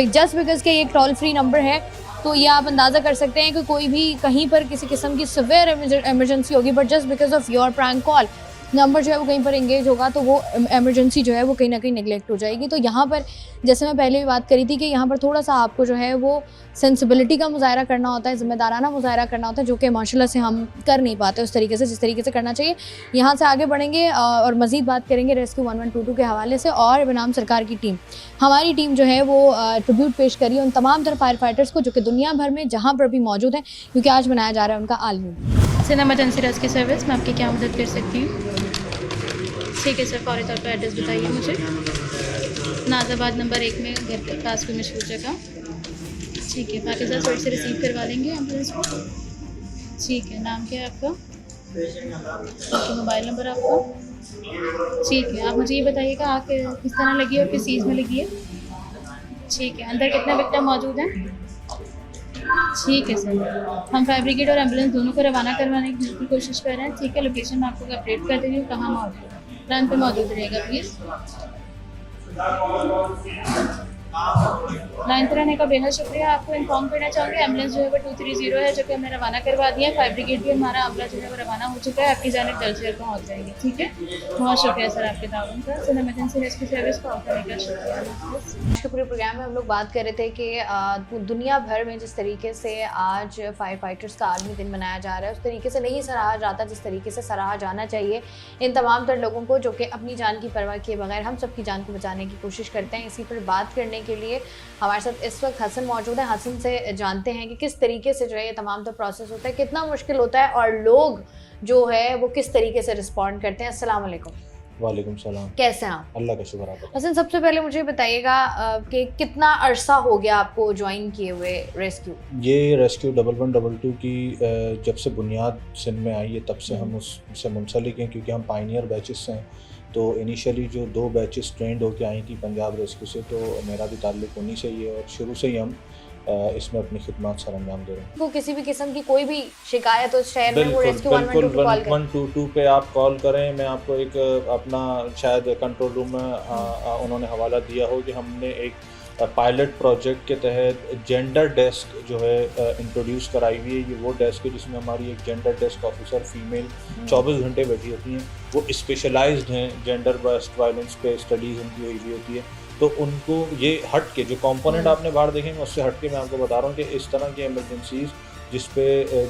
जस्ट बिकॉज के ये एक टोल फ्री नंबर है तो ये आप अंदाज़ा कर सकते हैं कि कोई भी कहीं पर किसी किस्म की सिवियर इमरजेंसी होगी, but just because of your prank call number जो है वो कहीं पर एंगेज होगा तो वो इमरजेंसी जो है वो कहीं ना कहीं नेगलेक्ट हो जाएगी। तो यहाँ पर जैसे मैं पहले भी बात करी थी कि यहाँ पर थोड़ा सा आपको जो है वो सेंसिबिलिटी का मुजाहरा करना होता है, ज़िम्मेदाराना मुजाहरा करना होता है, जो कि माशाल्लाह से हम कर नहीं पाते उस तरीके से जिस तरीके से करना चाहिए। यहाँ से आगे बढ़ेंगे और मज़ीद बात करेंगे रेस्क्यू 1122 के हवाले से और बनाम सरकार की टीम। हमारी टीम जो है वो ट्रिब्यूट पेश करी उन तमाम तरह फायर फाइटर्स को जो कि दुनिया भर में जहाँ पर भी मौजूद हैं, क्योंकि आज मनाया जा रहा है उनका आलमी दिन। सिंध इमरजेंसी रेस्क्यू सर्विस, मैं आपकी क्या मदद कर सकती हूँ? ठीक है सर, फौरी तौर पर एड्रेस बताइए मुझे। नाजाबाद नंबर 1 में घर के पास कोई मशहूर जगह। ठीक है, बाकी सर थोड़ी से रिसीव करवा लेंगे एम्बुलेंस को। ठीक है, नाम क्या है आपका? मोबाइल नंबर आपका? ठीक है, आप मुझे ये बताइएगा आग किस तरह लगी है और किस चीज़ में लगी है? ठीक है, अंदर कितने विक्टिम मौजूद हैं? ठीक है सर, हम फायर ब्रिगेड और एम्बुलेंस दोनों को रवाना करवाने की बिल्कुल कोशिश कर रहे हैं। ठीक है, लोकेशन मैं आपको अपडेट कर दे रही हूँ कहाँ मौजूद है। रन पे मौजूद रहेगा प्लीज़। लाइन पर रहने का बेहद शुक्रिया। आपको इन्फॉर्म करना चाहूँगी एम्बुलेंस जो है वो 230 है जो कि हमने रवाना करवा दिया है। फायर ब्रिगेड भी हमारा अमला जो है वो रवाना हो चुका है, आपकी जानिब जल्द से जल्द पहुँच जाएगी। ठीक है, बहुत शुक्रिया सर आपके ताउन का। Sir emergency rescue service call करने का शुक्रिया। आज के पूरे प्रोग्राम में हम लोग बात कर रहे थे कि दुनिया भर में जिस तरीके से आज फायर फाइटर्स का आलमी दिन मनाया जा रहा है उस तरीके से नहीं सराहा जाता जिस तरीके से सराहा जाना चाहिए इन तमाम तर लोगों को जो कि अपनी जान की परवाह किए बगैर हम सबकी जान को बचाने की कोशिश करते हैं। इसी पर बात करने के लिए हमारे साथ इस वक्त हसन मौजूद है। हसन से जानते हैं कि किस तरीके से जो है ये तमाम तो प्रोसेस होता है, कितना मुश्किल होता है और लोग जो है वो किस तरीके से रिस्पॉन्ड करते हैं। अस्सलाम वालेकुम। वालेकुम सलाम। कैसे हैं आप? अल्लाह का शुक्र। आप हसन, सबसे पहले मुझे बताइएगा कि कितना अरसा हो गया आपको ज्वाइन किए हुए रेस्क्यू? ये रेस्क्यू 1112 की जब से बुनियाद सिंध में आई है तब से हम उससे मुंसलिक हैं, क्योंकि हम पायनियर बैचेस से हैं। तो इनिशियली जो 2 बैचेस ट्रेंड होकर आई थी पंजाब रेस्क्यू से, तो मेरा भी ताल्लुक़ उन्हीं से ही है और शुरू से ही हम इसमें अपनी खिदमत सर अंजाम दे रहे हैं। तो किसी भी किस्म की कोई भी शिकायत हो शहर में वो रेस्क्यू 1122 पे आप कॉल करें। मैं आपको एक अपना शायद कंट्रोल रूम में उन्होंने हवाला दिया हो कि हमने एक पायलट प्रोजेक्ट के तहत जेंडर डेस्क जो है इंट्रोड्यूस कराई हुई है। ये वो डेस्क है जिसमें हमारी एक जेंडर डेस्क ऑफिसर फीमेल 24 घंटे बैठी होती हैं। वो स्पेशलाइज्ड हैं जेंडर बेस्ड वायलेंस पे, स्टडीज़ उनकी हुई हुई होती है। तो उनको ये हट के जो कंपोनेंट आपने बाहर देखेंगे उससे हट के मैं आपको बता रहा हूँ कि इस तरह की एमरजेंसीज़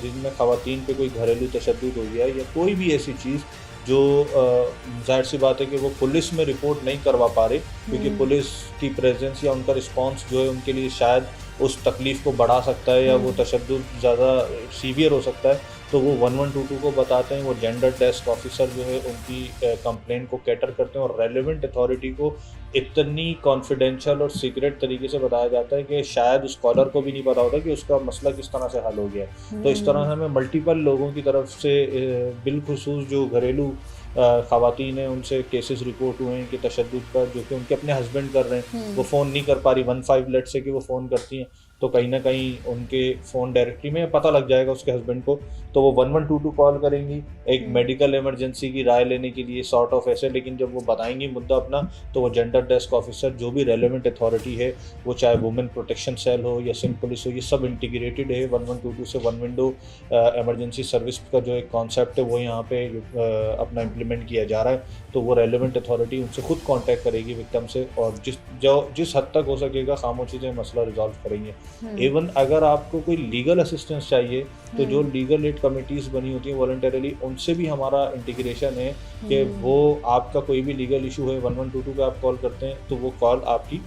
जिनमें ख़वातीन पे कोई घरेलू तशद्दुद हो गया या कोई भी ऐसी चीज़ जो जाहिर सी बात है कि वो पुलिस में रिपोर्ट नहीं करवा पा रहे, क्योंकि पुलिस की प्रेजेंस या उनका रिस्पांस जो है उनके लिए शायद उस तकलीफ़ को बढ़ा सकता है या वो तशद्दुद ज़्यादा सीवियर हो सकता है, तो वो 1122 को बताते हैं। वो जेंडर डेस्क ऑफिसर जो है उनकी कंप्लेंट को कैटर करते हैं और रेलेवेंट अथॉरिटी को इतनी कॉन्फिडेंशियल और सीक्रेट तरीके से बताया जाता है कि शायद उस कॉलर को भी नहीं पता होता कि उसका मसला किस तरह से हल हो गया है। तो इस तरह से हमें मल्टीपल लोगों की तरफ से बिलखुसूस जो घरेलू ख़वातीन हैं उनसे केसेस रिपोर्ट हुए हैं कि तशद्दुद का जो कि उनके अपने हस्बैंड कर रहे हैं, वो फ़ोन नहीं कर पा रही 15 लेट से कि वो फ़ोन करती हैं, तो कहीं ना कहीं उनके फ़ोन डायरेक्टरी में पता लग जाएगा उसके हस्बैंड को, तो वो 1122 कॉल करेंगी एक मेडिकल इमरजेंसी की राय लेने के लिए सॉर्ट ऑफ ऐसे। लेकिन जब वो बताएंगी मुद्दा अपना, तो वो जेंडर डेस्क ऑफिसर जो भी रेलेवेंट अथॉरिटी है, वो चाहे वुमेन प्रोटेक्शन सेल हो या सिंध पुलिस हो, ये सब इंटीग्रेटेड है। 1122 से वन विंडो इमरजेंसी सर्विस का जो एक कॉन्सेप्ट है वो यहाँ पे अपना इम्प्लीमेंट किया जा रहा है। तो वो रेलेवेंट अथॉरिटी उनसे खुद कॉन्टैक्ट करेगी विक्टिम से और जिस हद तक हो सकेगा खामोशी से मसला रिजॉल्व करेंगे। इवन अगर आपको कोई लीगल असिस्टेंस चाहिए तो जो लीगल एड कमिटीज़ बनी होती हैं वॉलंटरली, उनसे भी हमारा इंटीग्रेशन है कि वो आपका कोई भी लीगल इशू है 1122 पे आप कॉल करते हैं तो वो कॉल आपकी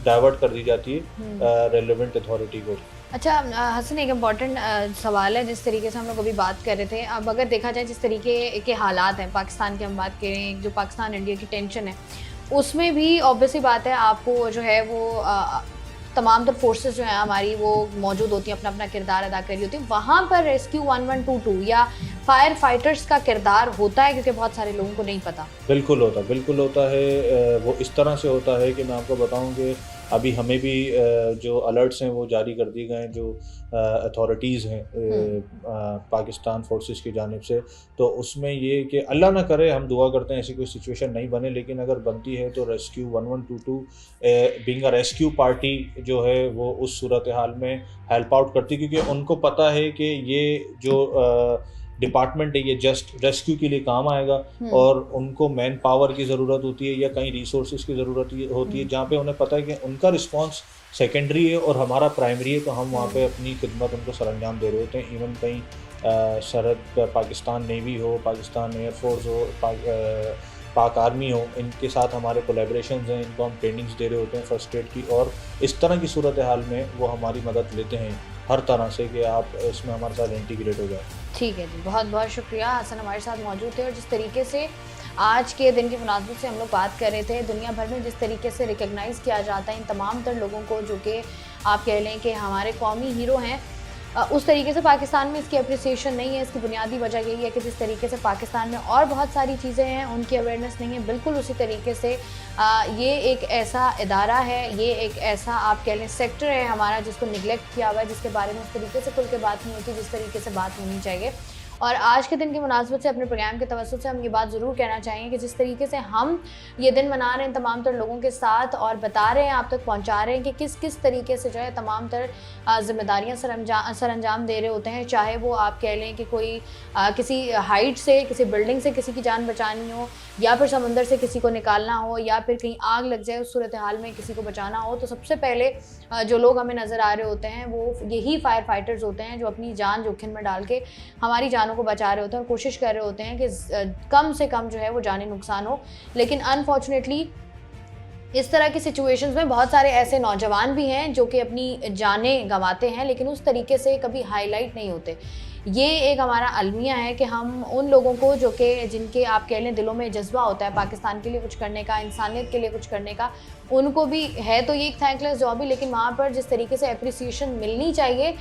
डाइवर्ट कर दी जाती है रेलेवेंट अथॉरिटी को। अच्छा हसन, एक इम्पॉर्टेंट सवाल है, जिस तरीके से हम लोग अभी बात कर रहे थे, अब अगर देखा जाए जिस तरीके के हालात हैं पाकिस्तान की, हम बात करें जो पाकिस्तान इंडिया की टेंशन है, उसमें भी ऑब्वियसली बात है आपको जो है वो तमाम तर फोर्सेस जो हैं हमारी वो मौजूद होती हैं, अपना अपना किरदार अदा कर रही होती हैं। वहाँ पर रेस्क्यू 1122 या फायर फाइटर्स का किरदार होता है, क्योंकि बहुत सारे लोगों को नहीं पता। बिल्कुल होता है। वो इस तरह से होता है कि मैं आपको बताऊं कि अभी हमें भी जो अलर्ट्स हैं वो जारी कर दिए गए हैं जो अथॉरिटीज़ हैं पाकिस्तान फोर्सेस की जानिब से। तो उसमें ये कि अल्लाह ना करे, हम दुआ करते हैं ऐसी कोई सिचुएशन नहीं बने, लेकिन अगर बनती है तो rescue 1122 being a rescue party जो है वो उस सूरत हाल में हेल्प आउट करती, क्योंकि उनको पता है कि ये जो डिपार्टमेंट है ये जस्ट रेस्क्यू के लिए काम आएगा और उनको मैन पावर की ज़रूरत होती है या कहीं रिसोर्सेज की ज़रूरत होती है जहाँ पे उन्हें पता है कि उनका रिस्पांस सेकेंडरी है और हमारा प्राइमरी है, तो हम वहाँ पे अपनी खिदमत उनको सरअंजाम दे रहे होते हैं। इवन कहीं सरहद पाकिस्तान नेवी हो, पाकिस्तान एयरफोर्स हो, पाक आर्मी हो, इनके साथ हमारे कोलैबोरेशन हैं, इनको हम ट्रेनिंग्स दे रहे होते हैं फर्स्ट एड की, और इस तरह की सूरत हाल में वो हमारी मदद लेते हैं हर तरह से कि आप इसमें हमारे साथ इंटीग्रेट हो जाए। ठीक है जी, बहुत बहुत शुक्रिया। हसन हमारे साथ मौजूद थे और जिस तरीके से आज के दिन की मुनासबत से हम लोग बात कर रहे थे, दुनिया भर में जिस तरीके से रिकग्नाइज़ किया जाता है इन तमाम तर लोगों को जो कि आप कह लें कि हमारे कौमी हीरो हैं, उस तरीके से पाकिस्तान में इसकी अप्रिसिएशन नहीं है। इसकी बुनियादी वजह यही है कि जिस तरीके से पाकिस्तान में और बहुत सारी चीज़ें हैं उनकी अवेयरनेस नहीं है। बिल्कुल उसी तरीके से ये एक ऐसा इदारा है, ये एक ऐसा आप कह लें सेक्टर है हमारा जिसको निगलेक्ट किया हुआ है, जिसके बारे में उस तरीके से खुल के बात नहीं होती जिस तरीके से बात होनी चाहिए। और आज के दिन की मुनासबत से अपने प्रोग्राम के तवज्जुह से हम ये बात ज़रूर कहना चाहेंगे कि जिस तरीके से हम ये दिन मना रहे हैं तमाम तर लोगों के साथ और बता रहे हैं, आप तक पहुंचा रहे हैं कि किस किस तरीके से जो है तमाम तर ज़िम्मेदारियाँ सरअंजाम दे रहे होते हैं, चाहे वो आप कह लें कि कोई किसी हाइट से, किसी बिल्डिंग से किसी की जान बचानी हो, या फिर समंदर से किसी को निकालना हो, या फिर कहीं आग लग जाए उस सूरत हाल में किसी को बचाना हो, तो सबसे पहले जो लोग हमें नज़र आ रहे होते हैं वो यही फायर फाइटर्स होते हैं जो अपनी जान जोखिम में डाल के हमारी जानों को बचा रहे होते हैं और कोशिश कर रहे होते हैं कि कम से कम जो है वो जानी नुकसान हो। लेकिन अनफॉर्चुनेटली इस तरह की सिचुएशंस में बहुत सारे ऐसे नौजवान भी हैं जो कि अपनी जानें गंवाते हैं, लेकिन उस तरीके से कभी हाईलाइट नहीं होते। ये एक हमारा अलमिया है कि हम उन लोगों को जो कि जिनके आप कह लें दिलों में जज्बा होता है पाकिस्तान के लिए कुछ करने का, इंसानियत के लिए कुछ करने का, उनको भी है तो ये एक थैंकलेस जॉब ही, लेकिन वहाँ पर जिस तरीके से अप्रिसिएशन मिलनी चाहिए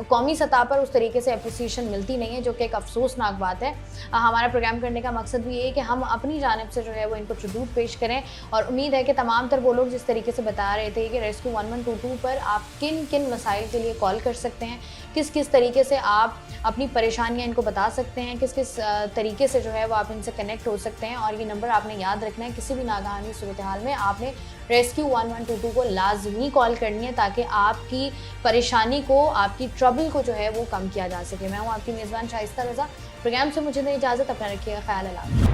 कौमी सतह पर उस तरीके से अप्रिसिएशन मिलती नहीं है, जो कि एक अफसोसनाक बात है। हमारा प्रोग्राम करने का मकसद भी ये है कि हम अपनी जानिब से जो है वो इनको ट्रिब्यूट पेश करें और उम्मीद है कि तमाम तर वो लोग जिस तरीके से बता रहे थे कि रेस्क्यू 1122 पर आप किन किन मसाइल के लिए कॉल कर सकते हैं, किस किस तरीके से आप अपनी परेशानियां इनको बता सकते हैं, किस किस तरीके से जो है वो आप इनसे कनेक्ट हो सकते हैं। और ये नंबर आपने याद रखना है, किसी भी नागहानी सूरत हाल में आपने रेस्क्यू 1122 को लाजमी कॉल करनी है ताकि आपकी परेशानी को, आपकी ट्रबल को जो है वो कम किया जा सके। मैं हूँ आपकी मेज़बान शाइस्ता रज़ा। प्रोग्राम से मुझे दें इजाज़त, अपना रखिएगा ख्याल। अल्लाह।